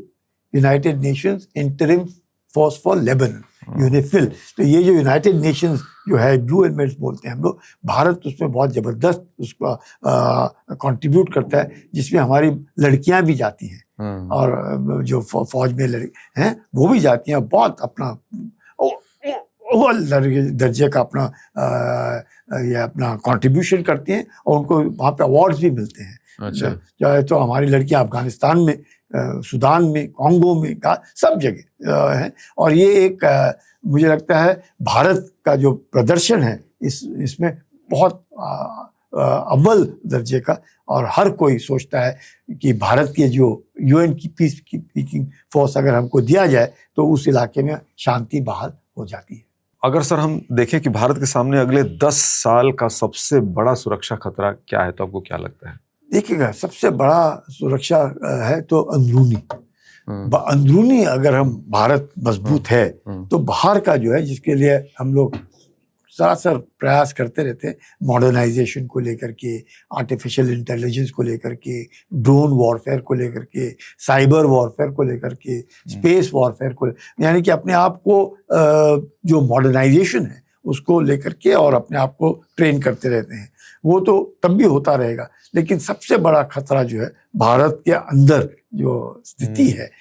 United Nations interim force for Lebanon, UNIFIL. तो ये जो यूनाइटेड नेशंस जो है, ब्लू हेलमेट्स बोलते हैं हम लोग, भारत उसमें बहुत जबरदस्त उसका कंट्रीब्यूट करता है, जिसमें हमारी लड़कियां भी जाती हैं और जो फौज में लड़की हैं वो भी जाती हैं। बहुत अपना दर्जे का अपना ये अपना कंट्रीब्यूशन करती हैं और उनको वहाँ पे अवार्ड्स भी मिलते हैं। चाहे तो हमारी लड़कियां अफगानिस्तान में, सूडान में, कॉन्गो में, सब जगह हैं। और ये एक मुझे लगता है भारत का जो प्रदर्शन है इसमें बहुत अव्वल दर्जे का। और हर कोई सोचता है कि भारत के जो यूएन की पीस कीपिंग फोर्स अगर हमको दिया जाए तो उस इलाके में शांति बहाल हो जाती है। अगर सर हम देखें कि भारत के सामने अगले 10 साल का सबसे बड़ा सुरक्षा खतरा क्या है, तो आपको क्या लगता है? देखिएगा, सबसे बड़ा सुरक्षा है तो अंदरूनी। अंदरूनी अगर हम भारत मजबूत है तो बाहर का जो है, जिसके लिए हम लोग सरासर प्रयास करते रहते हैं, मॉडर्नाइजेशन को लेकर के, आर्टिफिशियल इंटेलिजेंस को लेकर के, ड्रोन वॉरफेयर को लेकर के, साइबर वॉरफेयर को लेकर के, स्पेस वॉरफेयर को, यानी कि अपने आप को जो मॉडर्नाइजेशन है उसको लेकर के और अपने आप को ट्रेन करते रहते हैं। वो तो तब भी होता रहेगा, लेकिन सबसे बड़ा खतरा जो है भारत के अंदर जो स्थिति है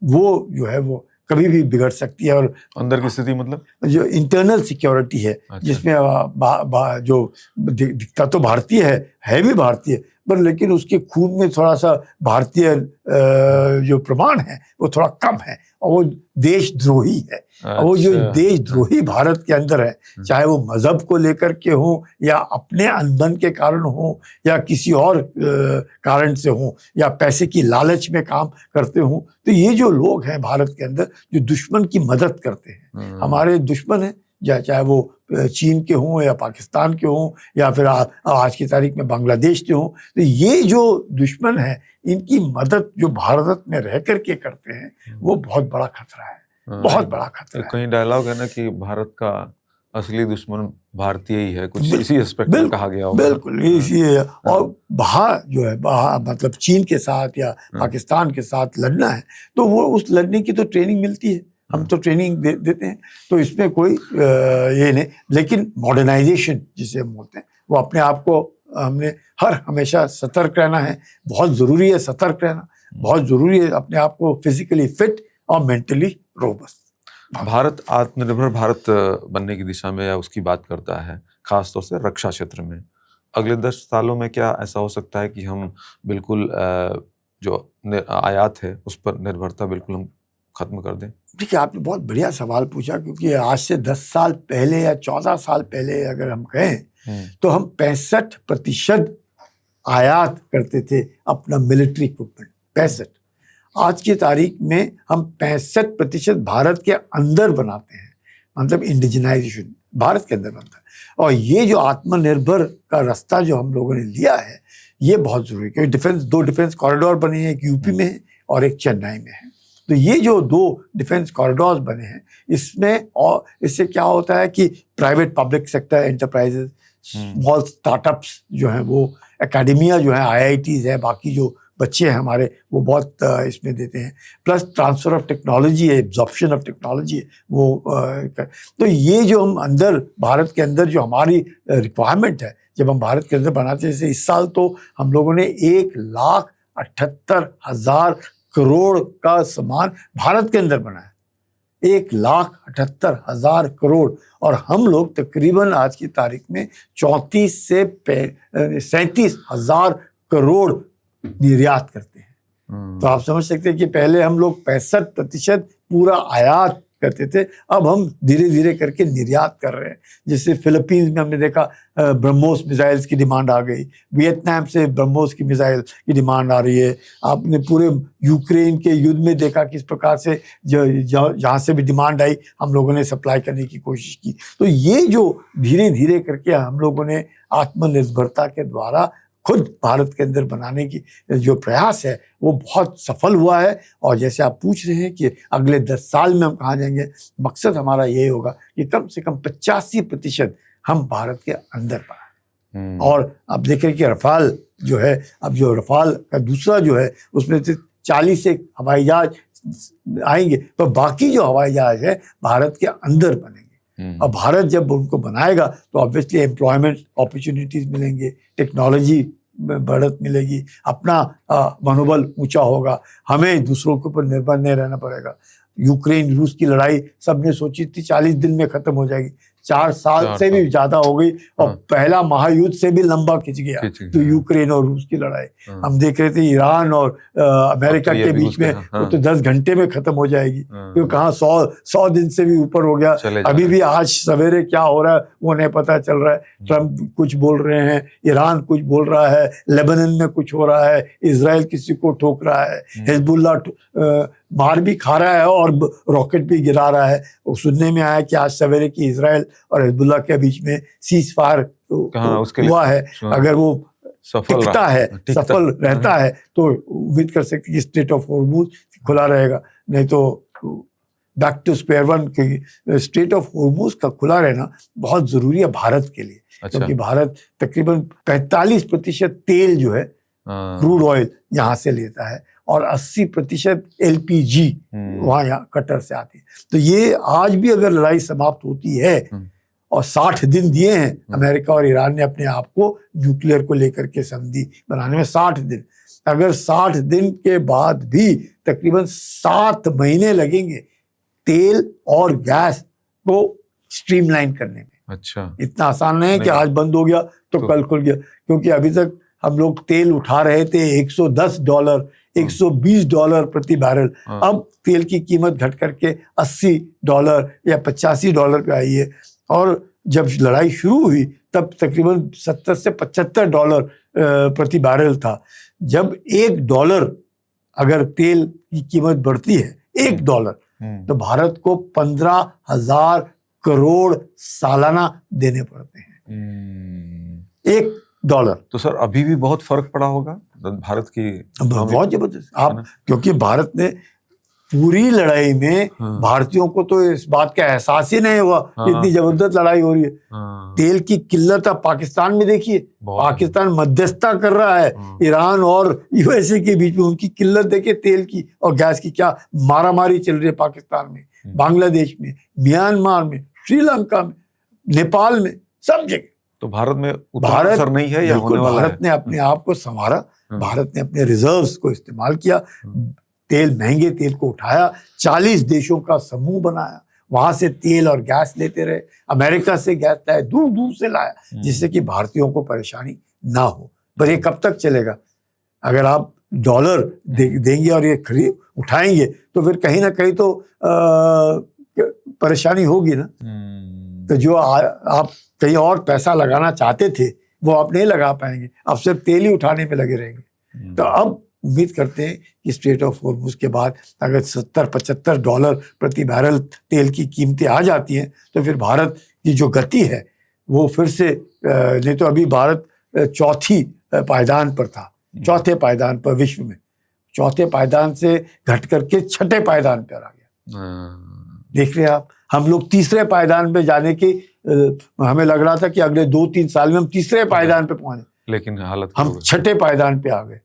वो जो है वो कभी भी बिगड़ सकती है। और अंदर की स्थिति मतलब जो इंटरनल सिक्योरिटी है, जिसमें जो दिखता तो भारतीय है भी भारतीय, पर लेकिन उसके खून में थोड़ा सा भारतीय जो प्रमाण है वो थोड़ा कम है, और वो देशद्रोही है। और वो जो देशद्रोही भारत के अंदर है, चाहे वो मजहब को लेकर के हो, या अपने अनबन के कारण हो, या किसी और कारण से हो, या पैसे की लालच में काम करते हो, तो ये जो लोग हैं भारत के अंदर जो दुश्मन की मदद करते हैं, हमारे दुश्मन हैं, चाहे वो चीन के हों या पाकिस्तान के हों या फिर आज की तारीख में बांग्लादेश के हों, तो ये जो दुश्मन है इनकी मदद जो भारत में रह करके करते हैं वो बहुत बड़ा खतरा है, बहुत बड़ा खतरा है। कहीं डायलॉग है ना कि भारत का असली दुश्मन भारतीय ही है, कुछ इसी एस्पेक्ट में कहा गया होगा। बिल्कुल इसी। और बाहर जो है, मतलब चीन के साथ या पाकिस्तान के साथ लड़ना है तो वो उस लड़ने की तो ट्रेनिंग मिलती है, हम तो ट्रेनिंग देते हैं, तो इसमें कोई ये नहीं। लेकिन मॉडर्नाइजेशन जिसे हम बोलते हैं, वो अपने आप को हमने हमेशा सतर्क रहना है। बहुत ज़रूरी है सतर्क रहना, बहुत ज़रूरी है अपने आप को फिजिकली फिट और मेंटली रोबस्ट। भारत आत्मनिर्भर भारत बनने की दिशा में या उसकी बात करता है, खासतौर से रक्षा क्षेत्र में। अगले 10 सालों में क्या ऐसा हो सकता है कि हम बिल्कुल जो आयात है उस पर निर्भरता बिल्कुल हम खत्म कर दें? देखिए, आपने बहुत बढ़िया सवाल पूछा, क्योंकि आज से 10 साल पहले या 14 साल पहले अगर हम कहें तो हम 65% आयात करते थे अपना मिलिट्री इक्विपमेंट, 65। आज की तारीख में हम 65% भारत के अंदर बनाते हैं, मतलब इंडिजिनाइजेशन भारत के अंदर बनता है। और ये जो आत्मनिर्भर का रास्ता जो हम लोगों ने लिया है ये बहुत जरूरी है, क्योंकि दो डिफेंस कॉरिडोर बने हैं, एक यूपी में है और एक चेन्नई में है। तो ये जो 2 डिफेंस कॉरिडोर्स बने हैं, इसमें और इससे क्या होता है कि private public sector enterprises, small startups जो हैं, वो एकेडमिया जो है, IITs है, बाकी जो बच्चे हैं हमारे, वो बहुत इसमें देते हैं। प्लस ट्रांसफ़र ऑफ टेक्नोलॉजी है, एब्जॉर्प्शन ऑफ टेक्नोलॉजी है, वो तो ये जो हम अंदर भारत के अंदर जो हमारी रिक्वायरमेंट है, जब हम भारत के अंदर बनाते हैं, जैसे इस साल तो हम लोगों ने 1,78,000 करोड़ का सामान भारत के अंदर बनाया, 1,78,000 करोड़। और हम लोग तकरीबन आज की तारीख में 34 से 37,000 करोड़ निर्यात करते हैं। तो आप समझ सकते हैं कि पहले हम लोग 65% पूरा आयात करते थे, अब हम धीरे धीरे करके निर्यात कर रहे हैं। जैसे फिलीपींस में हमने देखा ब्रह्मोस मिसाइल्स की डिमांड आ गई, वियतनाम से ब्रह्मोस की मिसाइल की डिमांड आ रही है। आपने पूरे यूक्रेन के युद्ध में देखा किस प्रकार से जहाँ से भी डिमांड आई हम लोगों ने सप्लाई करने की कोशिश की। तो ये जो धीरे धीरे करके हम लोगों ने आत्मनिर्भरता के द्वारा खुद भारत के अंदर बनाने की जो प्रयास है वो बहुत सफल हुआ है। और जैसे आप पूछ रहे हैं कि अगले 10 साल में हम कहाँ जाएंगे, मकसद हमारा ये होगा कि कम से कम 85% हम भारत के अंदर पाए। और आप देख रहे हैं कि रफाल जो है, अब जो रफाल का दूसरा जो है उसमें से 40 से हवाई जहाज आएंगे, तो बाकी जो हवाई जहाज है भारत के अंदर बनेंगे। और भारत जब उनको बनाएगा तो ऑब्वियसली एम्प्लॉयमेंट अपॉर्चुनिटीज मिलेंगे, टेक्नोलॉजी में बढ़त मिलेगी, अपना मनोबल ऊंचा होगा, हमें दूसरों के ऊपर निर्भर नहीं रहना पड़ेगा। यूक्रेन रूस की लड़ाई सबने सोची थी 40 दिन में खत्म हो जाएगी, 4 साल से भी ज्यादा हो गई। और पहला महायुद्ध से भी लंबा खिंच गया तो यूक्रेन और रूस की लड़ाई। हम देख रहे थे ईरान और अमेरिका के बीच में वो तो 10 घंटे में खत्म हो जाएगी, तो कहाँ 100 दिन से भी ऊपर हो गया। अभी भी आज सवेरे क्या हो रहा है वो नहीं पता चल रहा है। ट्रम्प कुछ बोल रहे हैं, ईरान कुछ बोल रहा है, लेबनान में कुछ हो रहा है, इजराइल किसी को ठोक रहा है, हिजबुल्लाह मार भी खा रहा है और रॉकेट भी गिरा रहा है। वो सुनने में आया कि आज सवेरे की इजराइल और हिजबुल्लाह के बीच में सीज फायर हुआ है। अगर वो टिकता है, सफल रहता है तो उम्मीद कर सकते कि स्ट्रेट ऑफ हॉर्मुज खुला रहेगा, नहीं तो बैक टू स्क्वायर वन। की स्ट्रेट ऑफ हॉर्मुज का खुला रहना बहुत जरूरी है भारत के लिए। क्योंकि भारत तकरीबन 45% तेल जो है क्रूड ऑयल यहाँ से लेता है और 80% LPG वहाँ यहाँ कटर से आती है। तो ये आज भी अगर लड़ाई समाप्त होती है और 60 दिन दिए हैं अमेरिका और ईरान ने अपने आप को न्यूक्लियर को लेकर के संधि बनाने में, 60 दिन, अगर 60 दिन के बाद भी तकरीबन 7 महीने लगेंगे तेल और गैस को स्ट्रीमलाइन करने में। अच्छा, इतना आसान नहीं है कि आज बंद हो गया तो कल खुल गया। क्योंकि अभी तक हम लोग तेल उठा रहे थे $110, $120 प्रति बैरल, अब तेल की कीमत घट करके $80 या $85 पे आई है। और जब लड़ाई शुरू हुई तब तकरीबन $70 से $75 प्रति बैरल था। जब $1 अगर तेल की कीमत बढ़ती है, $1, तो भारत को 15,000 करोड़ सालाना देने पड़ते हैं, $1। तो सर अभी भी बहुत फर्क पड़ा होगा भारत की, बहुत जबरदस्त। आप क्योंकि भारत ने पूरी लड़ाई में भारतीयों को तो इस बात का एहसास ही नहीं हुआ कि इतनी जबरदस्त लड़ाई हो रही है। तेल की किल्लत आप पाकिस्तान में देखिए, पाकिस्तान मध्यस्थता कर रहा है ईरान और USA के बीच में, उनकी किल्लत देखिए तेल की और गैस की, क्या मारामारी चल रही है पाकिस्तान में, बांग्लादेश में, म्यांमार में, श्रीलंका में, नेपाल में, सब जगह। तो भारत में उतना असर नहीं है या होने वाला है? भारत ने अपने आप को संवारा, भारत ने अपने रिजर्व्स को इस्तेमाल किया, तेल महंगे तेल को उठाया, 40 देशों का समूह बनाया, वहां से तेल और गैस लेते रहे, अमेरिका से गैस लाया, दूर दूर से लाया, जिससे कि भारतीयों को परेशानी ना हो। पर ये कब तक चलेगा? अगर आप डॉलर देंगे और ये खरीद उठाएंगे तो फिर कहीं ना कहीं तो परेशानी होगी ना। तो जो आप कहीं और पैसा लगाना चाहते थे वो आप नहीं लगा पाएंगे, आप सिर्फ तेल ही उठाने में लगे रहेंगे। तो अब उम्मीद करते हैं कि स्ट्रेट ऑफ हॉर्मुज के बाद अगर $70-75 प्रति बैरल तेल की कीमतें आ जाती हैं तो फिर भारत की जो गति है वो फिर से, नहीं तो अभी भारत चौथी पायदान पर था, चौथे पायदान पर विश्व में, चौथे पायदान से घट करके छठे पायदान पर आ गया। देख रहे हैं आप, हम लोग तीसरे पायदान पे जाने की हमें लग रहा था कि अगले 2-3 साल में हम तीसरे पायदान पे पहुंचे, लेकिन हालत हम छठे पायदान पे आ गए।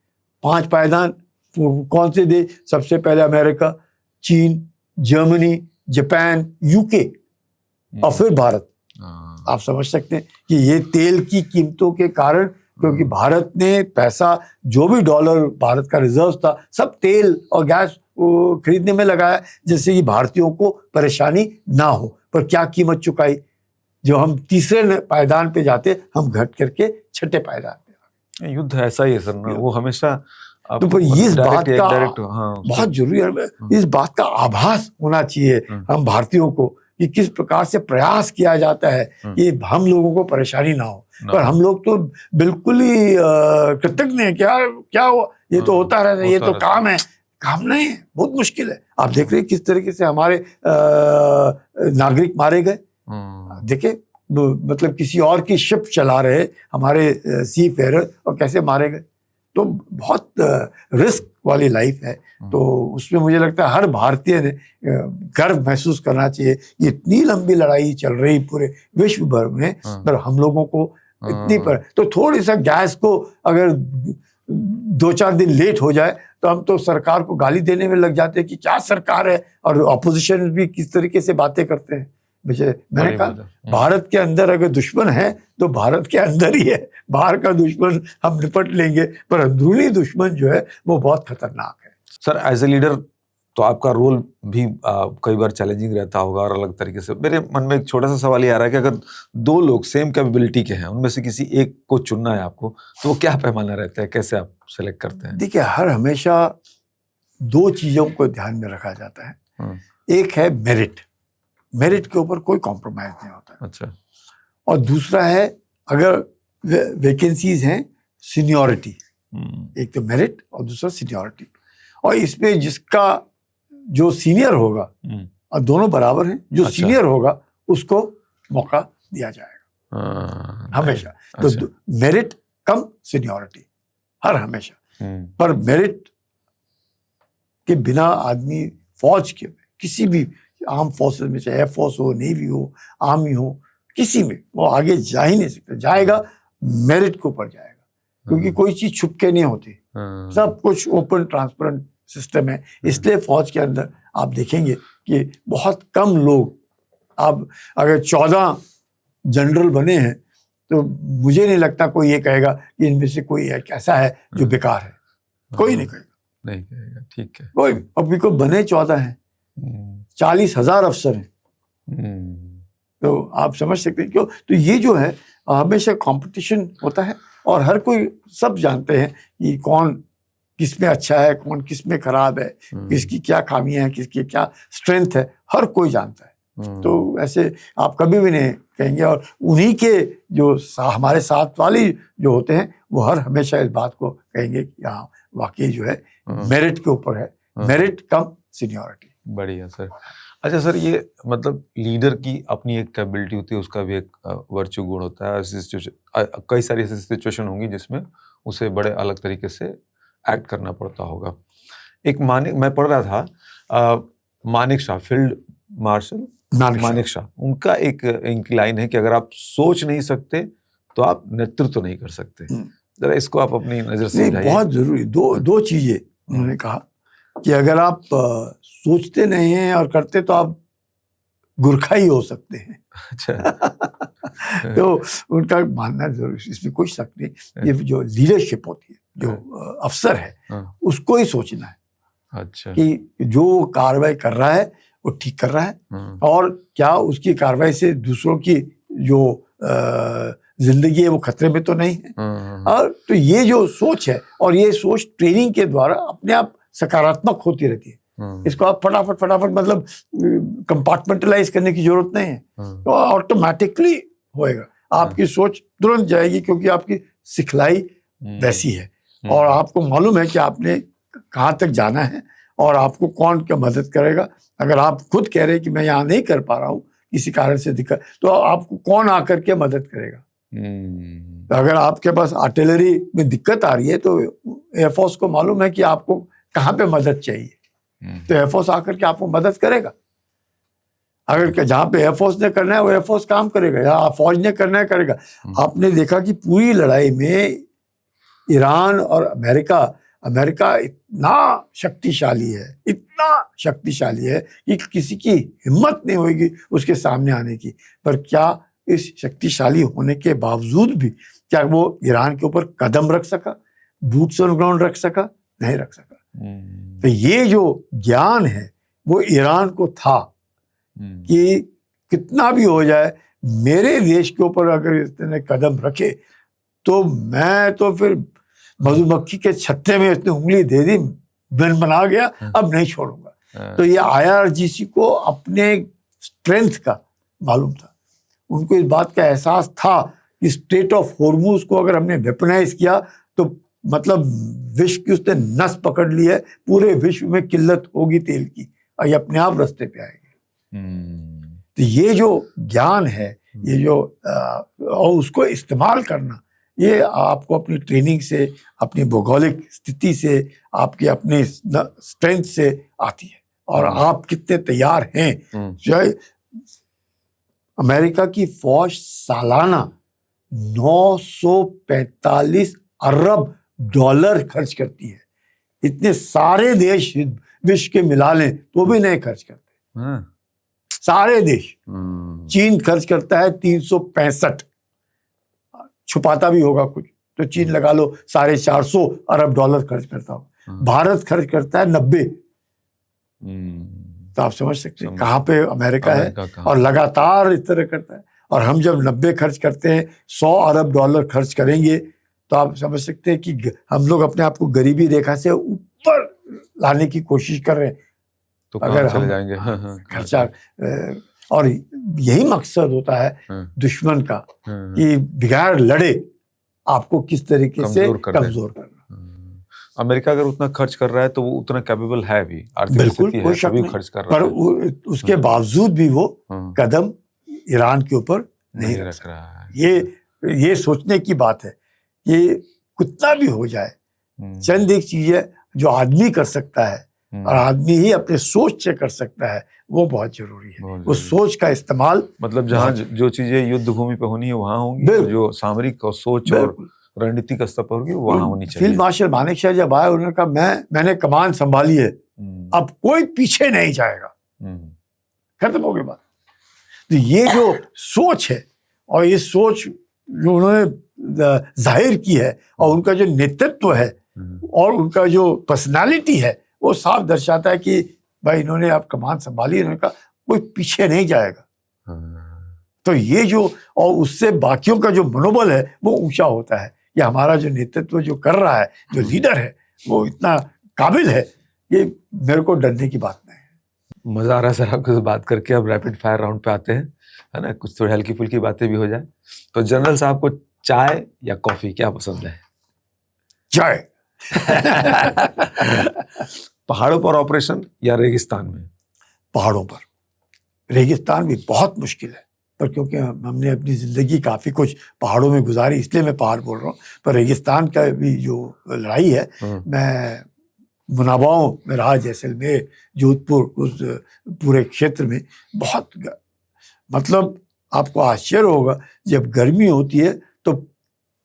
5 पायदान कौन से देश? सबसे पहले अमेरिका, चीन, जर्मनी, जापान, यूके और फिर भारत। आप समझ सकते हैं कि ये तेल की कीमतों के कारण, क्योंकि भारत ने पैसा, जो भी डॉलर भारत का रिजर्व था, सब तेल और गैस खरीदने में लगाया, जिससे कि भारतीयों को परेशानी ना हो। पर क्या कीमत चुकाई? जो हम तीसरे पायदान पे जाते, हम घट करके छठे पायदान पे। युद्ध ऐसा ही है सर ना, वो हमेशा तो पर इस बात का हाँ, बहुत जरूरी है, इस बात का आभास होना चाहिए हम भारतीयों को कि किस प्रकार से प्रयास किया जाता है कि हम लोगों को परेशानी ना हो। पर हम लोग तो बिल्कुल ही कृतज्ञ हैं। क्या हुआ, ये तो होता रहता है, ये तो काम है। काम नहीं है, बहुत मुश्किल है। आप देख रहे हैं किस तरीके से हमारे नागरिक मारे गए। देखे, मतलब किसी और की शिप चला रहे हमारे सी फेयर, और कैसे मारे गए। तो बहुत रिस्क वाली लाइफ है। तो उसमें मुझे लगता है हर भारतीय ने गर्व महसूस करना चाहिए। ये इतनी लंबी लड़ाई चल रही पूरे विश्व भर में, पर हम लोगों को इतनी पर, तो थोड़ी सा गैस को अगर 2-4 दिन लेट हो जाए तो हम तो सरकार को गाली देने में लग जाते हैं कि क्या सरकार है। और ऑपोजिशन भी किस तरीके से बातें करते हैं। मैंने कहा भारत के अंदर अगर दुश्मन है तो भारत के अंदर ही है, बाहर का दुश्मन हम निपट लेंगे, पर अंदरूनी दुश्मन जो है वो बहुत खतरनाक है। सर एज ए लीडर तो आपका रोल भी कई बार चैलेंजिंग रहता होगा और अलग तरीके से। मेरे मन में एक छोटा सा सवाल ये आ रहा है कि अगर 2 लोग सेम कैपेबिलिटी के हैं, उनमें से किसी एक को चुनना है आपको, तो वो क्या पैमाना रहता है, कैसे आप सेलेक्ट करते हैं? देखिए, हर हमेशा 2 चीजों को ध्यान में रखा जाता है। एक है मेरिट, मेरिट के ऊपर कोई कॉम्प्रोमाइज नहीं होता। अच्छा। और दूसरा है, अगर वैकेंसीज हैं, सीनियरिटी। एक तो मेरिट और दूसरा सीनियरिटी। और इसमें जिसका जो सीनियर होगा, और दोनों बराबर हैं, जो सीनियर होगा उसको मौका दिया जाएगा हमेशा। तो मेरिट कम सीनियरिटी हर हमेशा। पर मेरिट के बिना आदमी फौज के, किसी भी आर्म फोर्सेस में, चाहे एयरफोर्स हो, नेवी हो, आर्मी हो, किसी में वो आगे जा ही नहीं सकता। जाएगा मेरिट के ऊपर जाएगा, क्योंकि कोई चीज छुप के नहीं होती, सब कुछ ओपन ट्रांसपेरेंट सिस्टम है। इसलिए फौज के अंदर आप देखेंगे कि बहुत कम लोग, आप अगर 14 जनरल बने हैं तो मुझे नहीं लगता कोई ये कहेगा कि इनमें से कोई एक ऐसा है जो बेकार है। कोई नहीं कहेगा, नहीं कहेगा, ठीक है। कोई, अभी को बने 14 हैं, 40,000 अफसर हैं। तो आप समझ सकते हैं क्यों। तो ये जो है हमेशा कंपटीशन होता है, और हर कोई, सब जानते हैं कि कौन किस में अच्छा है, कौन किस में खराब है, किसकी क्या खामियां हैं, किसकी क्या स्ट्रेंथ है, हर कोई जानता है। तो ऐसे आप कभी भी नहीं कहेंगे। और उन्हीं के जो हमारे साथ वाले जो होते हैं, वो हर हमेशा इस बात को कहेंगे कि हाँ, वाकई जो है मेरिट के ऊपर है, मेरिट कम सीनियरिटी। बढ़िया सर। अच्छा सर, ये मतलब लीडर की अपनी एक कैपेबिलिटी होती है, उसका भी एक वर्च्यू गुण होता है। कई सारी ऐसी सिचुएशन होंगी जिसमें उसे बड़े अलग तरीके से एक्ट करना पड़ता होगा। एक मैं पढ़ रहा था, मानेक शॉ, फील्ड मार्शल मानेक शॉ, उनका एक लाइन है कि अगर आप सोच नहीं सकते तो आप नेतृत्व नहीं कर सकते। जरा इसको आप अपनी नजर से समझाइए। बहुत जरूरी दो चीजें उन्होंने कहा कि अगर आप सोचते नहीं हैं और करते तो आप गुरखा ही हो सकते हैं। अच्छा। तो उनका मानना जरूरी, इसमें कोई शक नहीं। ये जो लीडरशिप होती है, जो अफसर है, उसको ही सोचना है। अच्छा। कि जो कार्रवाई कर रहा है वो ठीक कर रहा है, और क्या उसकी कार्रवाई से दूसरों की जो जिंदगी है वो खतरे में तो नहीं है। और तो ये जो सोच है, और ये सोच ट्रेनिंग के द्वारा अपने आप सकारात्मक होती रहती है। इसको आप फटाफट मतलब कंपार्टमेंटलाइज करने की जरूरत नहीं है, तो ऑटोमेटिकली होएगा। आपकी सोच तुरंत जाएगी, क्योंकि आपकी सिखलाई वैसी है, और आपको मालूम है कि आपने कहाँ तक जाना है, और आपको कौन क्या मदद करेगा। अगर आप खुद कह रहे हैं कि मैं यहाँ नहीं कर पा रहा हूँ किसी कारण से दिक्कत, तो आपको कौन आकर के मदद करेगा। अगर आपके पास आर्टिलरी में दिक्कत आ रही है, तो एयरफोर्स को मालूम है कि आपको कहाँ पे मदद चाहिए, तो एयरफोर्स आकर के आपको मदद करेगा। अगर जहाँ पे एयरफोर्स ने करना है वो एयरफोर्स काम करेगा, या फौज ने करना है करेगा। आपने देखा कि पूरी लड़ाई में ईरान और अमेरिका अमेरिका इतना शक्तिशाली है कि किसी की हिम्मत नहीं होगी उसके सामने आने की। पर क्या इस शक्तिशाली होने के बावजूद भी क्या वो ईरान के ऊपर कदम रख सका, बूट्स ऑन ग्राउंड रख सका? नहीं रख सका। तो ये जो ज्ञान है वो ईरान को था कि कितना भी हो जाए, मेरे देश के ऊपर अगर इसने कदम रखे तो मैं तो फिर मधुमक्खी के छत्ते में इतनी उंगली दे दी, बन बना गया, अब नहीं छोड़ूंगा। तो ये IRGC को अपने स्ट्रेंथ का मालूम था, उनको इस बात का एहसास था कि स्ट्रेट ऑफ हॉर्मुज को अगर हमने वेपनाइज किया तो मतलब विश्व की उसने नस पकड़ ली है, पूरे विश्व में किल्लत होगी तेल की और ये अपने आप रास्ते पे आएगी। तो ये जो ज्ञान है, ये जो और उसको इस्तेमाल करना, ये आपको अपनी ट्रेनिंग से, अपनी भौगोलिक स्थिति से, आपके अपने स्ट्रेंथ से आती है। और आप कितने तैयार हैं। जो अमेरिका की फौज सालाना 945 अरब डॉलर खर्च करती है। इतने सारे देश विश्व के मिला लें तो भी नहीं खर्च करते। सारे देश। चीन खर्च करता है 365, छुपाता भी होगा कुछ, तो चीन लगा लो 450 अरब डॉलर खर्च करता हो। भारत खर्च करता है 90। तो आप समझ सकते हैं कहाँ पे अमेरिका है, और लगातार इस तरह करता है। और हम जब 90 खर्च करते हैं, 100 अरब डॉलर खर्च करेंगे, तो आप समझ सकते हैं कि हम लोग अपने आप को गरीबी रेखा से ऊपर लाने की कोशिश कर रहे हैं। तो अगर चले जाएंगे खर्चा, और यही मकसद होता है दुश्मन का कि बिगाड़ लड़े, आपको किस तरीके से कमजोर करना। अमेरिका अगर उतना खर्च कर रहा है तो वो उतना कैपेबल है भी, बिल्कुल कोई शक नहीं, खर्च कर रहा है, पर उसके बावजूद भी वो कदम ईरान के ऊपर नहीं रख रहा है। ये सोचने की बात है, ये कितना भी हो जाए, चंद एक चीज है जो आदमी कर सकता है और आदमी ही अपने सोच से कर सकता है, वो बहुत जरूरी है। वो सोच का इस्तेमाल, मतलब जहाँ जो चीजें युद्ध भूमि पे होनी है वहां होंगी, जो सामरिक और सोच और रणनीति का स्तर पर होगी वहां होनी चाहिए। फील्ड मार्शल मानेकशॉ जब आए, उन्होंने कहा मैंने कमान संभाली है, अब कोई पीछे नहीं जाएगा, खत्म हो गई बात। तो ये जो सोच है, और ये सोच जो उन्होंने जाहिर की है, और उनका जो नेतृत्व है और उनका जो पर्सनालिटी है, वो साफ दर्शाता है कि भाई इन्होंने अब कमान संभाली, इन्होंने कहा कोई पीछे नहीं जाएगा। तो ये जो, और उससे बाकियों का जो मनोबल है वो ऊंचा होता है। ये हमारा जो नेतृत्व जो कर रहा है, जो लीडर है, वो इतना काबिल है, ये मेरे को डरने की बात नहीं है। मजा आ रहा है सर आपके साथ बात करके। अब रैपिड फायर राउंड पे आते हैं, है ना, कुछ थोड़ी हल्की फुल्की बातें भी हो जाए। तो जनरल साहब को चाय या कॉफी क्या पसंद है? चाय। पहाड़ों पर ऑपरेशन या रेगिस्तान में? पहाड़ों पर। रेगिस्तान भी बहुत मुश्किल है, पर क्योंकि हमने अपनी जिंदगी काफी कुछ पहाड़ों में गुजारी, इसलिए मैं पहाड़ बोल रहा हूँ। पर रेगिस्तान का भी जो लड़ाई है, मैं मुनाबाओं में रहा, जैसलमेर, जोधपुर, उस पूरे क्षेत्र में बहुत, मतलब आपको आश्चर्य होगा, जब गर्मी होती है तो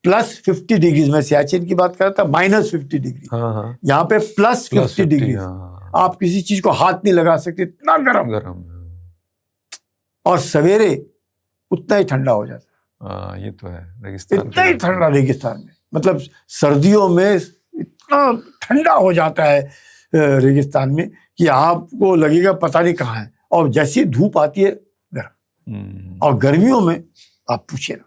+50 डिग्री, मैं सियाचिन की बात कर रहा था, -50 डिग्री, यहाँ पे +50 डिग्री। आप किसी चीज को हाथ नहीं लगा सकते, इतना गर्म। और सवेरे उतना ही ठंडा हो जाता है। ये तो है रेगिस्तान, इतना ही ठंडा रेगिस्तान में, मतलब सर्दियों में इतना ठंडा हो जाता है रेगिस्तान में कि आपको लगेगा पता नहीं कहाँ है। और जैसी धूप आती है गर्म, और गर्मियों में आप पूछिए ना।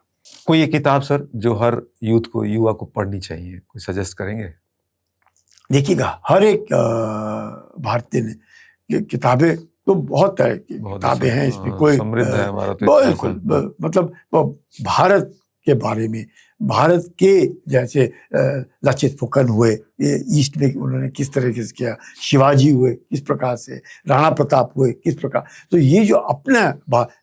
कोई एक किताब सर जो हर युवा को पढ़नी चाहिए, कोई सजेस्ट करेंगे? देखिएगा, हर एक भारतीय ने किताबें तो बहुत तरह की किताबें हैं, इसमें कोई समृद्ध है हमारा तो, बिल्कुल, मतलब भारत के बारे में, भारत के जैसे लचित फुकन हुए, ये ईस्ट में उन्होंने किस तरीके से किया, शिवाजी हुए किस प्रकार से, राणा प्रताप हुए किस प्रकार। तो ये जो अपना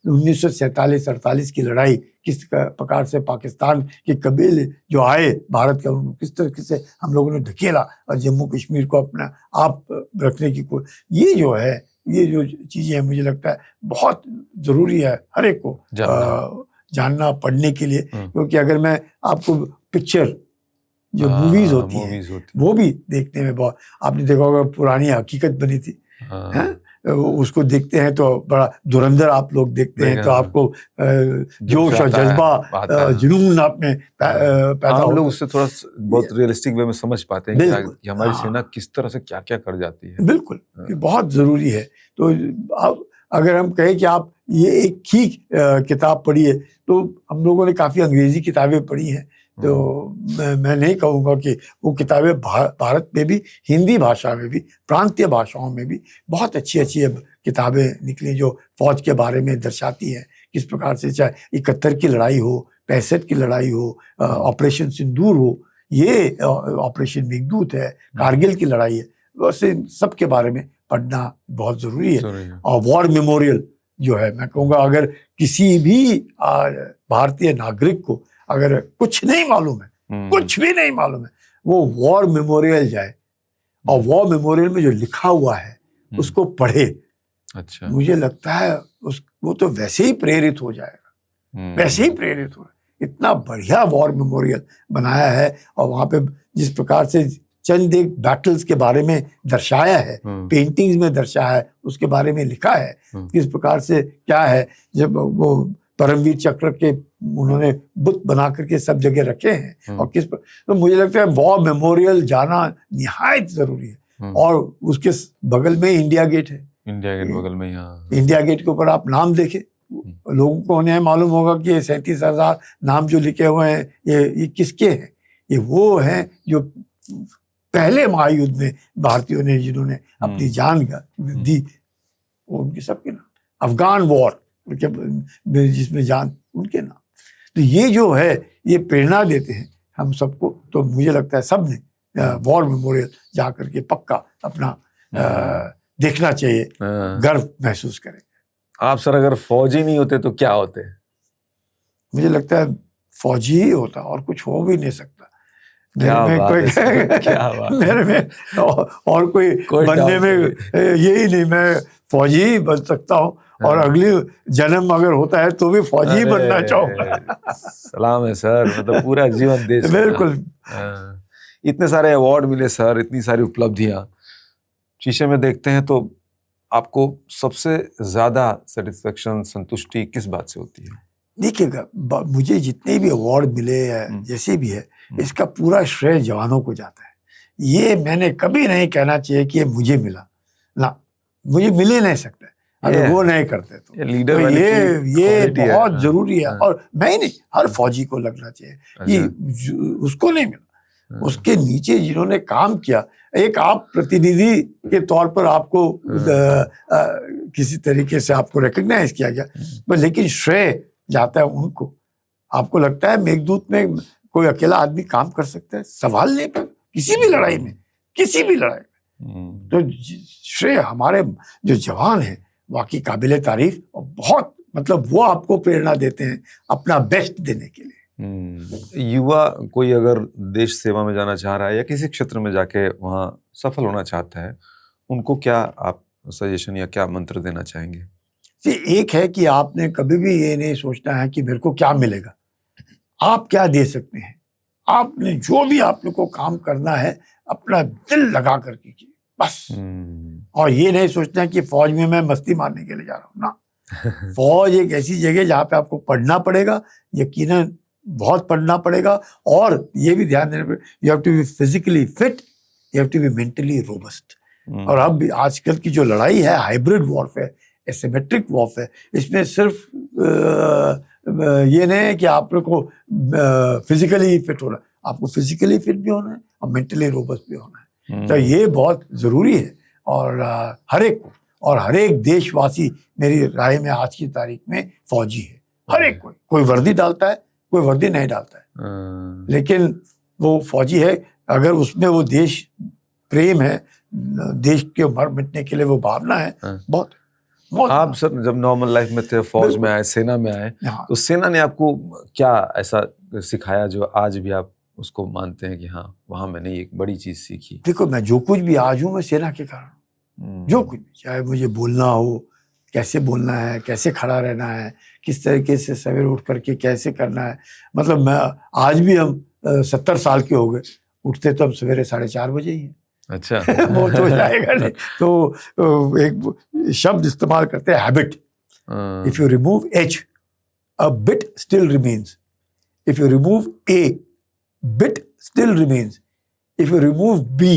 1947-48 की लड़ाई किस प्रकार से पाकिस्तान के कबीले जो आए भारत के, उनको किस तरीके से हम लोगों ने धकेला और जम्मू कश्मीर को अपना आप रखने की कोई, ये जो है, ये जो चीजें हैं, मुझे लगता है बहुत जरूरी है हर एक को जानना, पढ़ने के लिए। क्योंकि अगर मैं आपको पिक्चर जो मूवीज होती हैं मूवीज होती वो भी देखने में बहुत, आपने देखा होगा पुरानी हकीकत बनी थी, हाँ, हैं? उसको देखते हैं तो बड़ा धुरंधर आप लोग देखते हैं तो देखा, आपको जोश और आता है, जज्बा आता है। जुनून आप में पैदा हम लोग होता उससे थोड़ा बहुत रियलिस्टिक वे में समझ पाते हैं कि बिल्कुल, कि हमारी हाँ। सेना किस तरह से क्या क्या कर जाती है। है बिल्कुल, हाँ। ये बहुत जरूरी है। तो अब अगर हम कहें कि आप ये एक ही किताब पढ़ी है, तो हम लोगों ने काफी अंग्रेजी किताबें पढ़ी हैं, तो मैं नहीं कहूँगा कि वो किताबें भारत में भी, हिंदी भाषा में भी, प्रांतीय भाषाओं में भी बहुत अच्छी अच्छी अब किताबें निकली जो फौज के बारे में दर्शाती हैं, किस प्रकार से, चाहे 71 की लड़ाई हो, 65 की लड़ाई हो, ऑपरेशन सिंदूर हो, ये ऑपरेशन मेघदूत है, कारगिल की लड़ाई है, वैसे सबके बारे में पढ़ना बहुत जरूरी है। और वॉर मेमोरियल जो है, मैं कहूँगा अगर किसी भी भारतीय नागरिक को अगर कुछ नहीं मालूम है, कुछ भी नहीं मालूम है, वो वॉर मेमोरियल जाए और वॉर मेमोरियल में जो लिखा हुआ है उसको पढ़े। अच्छा, मुझे लगता है वो तो वैसे ही प्रेरित हो जाएगा, वैसे ही प्रेरित हो। इतना बढ़िया वॉर मेमोरियल बनाया है, और वहां पे जिस प्रकार से चंद एक बैटल्स के बारे में दर्शाया है, पेंटिंग्स में दर्शाया है, उसके बारे में लिखा है, किस प्रकार से क्या है, जब वो परमवीर चक्र के उन्होंने बुत बना करके सब जगह रखे हैं, और किस तो मुझे लगता है वॉर मेमोरियल जाना निहायत जरूरी है। और उसके बगल में इंडिया गेट है, इंडिया गेट बगल में, यहाँ इंडिया गेट के ऊपर आप नाम देखें, लोगों को उन्हें मालूम होगा कि 37,000 नाम जो लिखे हुए हैं ये किसके हैं। ये वो हैं जो पहले महायुद्ध में भारतीयों ने जिन्होंने अपनी जान दी, उनके सबके नाम, अफगान वॉर जिसमें जान, उनके नाम। तो ये जो है ये प्रेरणा देते हैं हम सबको। तो मुझे लगता है सब ने वॉर मेमोरियल जाकर के पक्का अपना देखना चाहिए, गर्व महसूस करेंगे। आप सर अगर फौजी नहीं होते तो क्या होते? मुझे लगता है फौजी ही होता, और कुछ हो भी नहीं सकता। क्या बात है, क्या बात मेरे में और कोई बनने में यही नहीं, मैं फौजी ही बन सकता हूँ, और अगली जन्म अगर होता है तो भी फौजी ही बनना चाहूंगा। सलाम है सर, मतलब पूरा जीवन देश। बिल्कुल। इतने सारे अवार्ड मिले सर, इतनी सारी उपलब्धियां, शीशे में देखते हैं तो आपको सबसे ज्यादा सेटिस्फेक्शन, संतुष्टि किस बात से होती है? देखिएगा, मुझे जितने भी अवार्ड मिले या जैसे भी है, इसका पूरा श्रेय जवानों को जाता है। ये मैंने कभी नहीं कहना चाहिए कि ये मुझे मिला ना, मुझे मिल ही नहीं सकता अगर वो नहीं करते तो। ये बहुत जरूरी है, और मैं ही नहीं, हर फौजी को लगना चाहिए कि उसको नहीं मिला, उसके नीचे जिन्होंने काम किया, एक आप प्रतिनिधि के तौर पर आपको किसी तरीके से आपको रिकॉग्नाइज किया गया, लेकिन श्रेय जाता है उनको। आपको लगता है मेघदूत में कोई अकेला आदमी काम कर सकता है? सवाल नहीं पर किसी भी लड़ाई में, किसी भी लड़ाई में। तो श्रेय हमारे जो जवान हैं वाकई काबिले तारीफ, और बहुत मतलब वो आपको प्रेरणा देते हैं अपना बेस्ट देने के लिए। युवा कोई अगर देश सेवा में जाना चाह रहा है या किसी क्षेत्र में जाके वहाँ सफल होना चाहता है, उनको क्या आप सजेशन या क्या मंत्र देना चाहेंगे? एक है कि आपने कभी भी ये नहीं सोचना है कि मेरे को क्या मिलेगा, आप क्या दे सकते हैं। आपने जो भी आप लोग को काम करना है अपना दिल लगा कर कीजिए बस। और ये नहीं सोचना है कि फौज में मैं मस्ती मारने के लिए जा रहा हूँ ना। फौज एक ऐसी जगह जहाँ पे आपको पढ़ना पड़ेगा, यकीनन बहुत पढ़ना पड़ेगा, और ये भी ध्यान देना पड़ेगा, you have to be physically fit, you have to be mentally robust. और अब आजकल की जो लड़ाई है हाइब्रिड वॉरफेयर, एसिमेट्रिक वॉरफेयर, इसमें सिर्फ ये नहीं है कि आप लोग को फिजिकली फिट होना, आपको फिजिकली फिट भी होना है और मेंटली रोबस्ट भी होना है। तो ये बहुत जरूरी है, और हर एक को, और हर एक देशवासी मेरी राय में आज की तारीख में फौजी है। हर एक कोई वर्दी डालता है, कोई वर्दी नहीं डालता है, लेकिन वो फौजी है अगर उसमें वो देश प्रेम है, देश के मर मिटने के लिए वो भावना है। बहुत आप सर जब नॉर्मल लाइफ में थे, फौज में आए, सेना में आए, तो सेना ने आपको क्या ऐसा सिखाया जो आज भी आप उसको मानते हैं कि हाँ वहां मैंने एक बड़ी चीज सीखी? देखो, मैं जो कुछ भी आज हूँ मैं सेना के कारण, जो कुछ भी, चाहे मुझे बोलना हो, कैसे बोलना है, कैसे खड़ा रहना है, किस तरीके से सवेरे उठ करके कैसे करना है, मतलब मैं आज भी हम 70 साल के हो गए, उठते तो हम सवेरे 4:30 बजे ही हैं। अच्छा। वो तो जाएगा नहीं। तो एक शब्द इस्तेमाल करते हैं, habit. If you remove H, a bit still remains. If you remove A, bit still remains. If you remove B,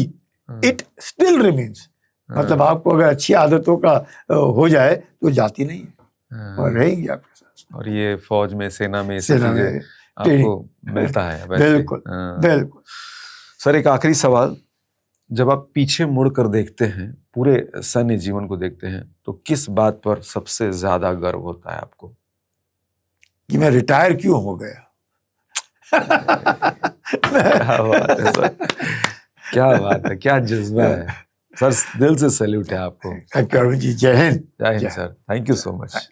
it still remains. मतलब आपको अगर अच्छी आदतों का हो जाए तो जाती नहीं है और रहेंगी आपके साथ। और ये फौज में, सेना में, सेना में आपको मिलता है वैसे। बिल्कुल बिल्कुल। सर, एक आखिरी सवाल, जब आप पीछे मुड़ कर देखते हैं, पूरे सैन्य जीवन को देखते हैं, तो किस बात पर सबसे ज्यादा गर्व होता है आपको? कि मैं रिटायर क्यों हो गया। क्या बात है सर, क्या बात है, क्या जज्बा है सर, दिल से सैल्यूट है आपको। थैंक यू जी, जय हिंद। जय Hind sir, thank you so much.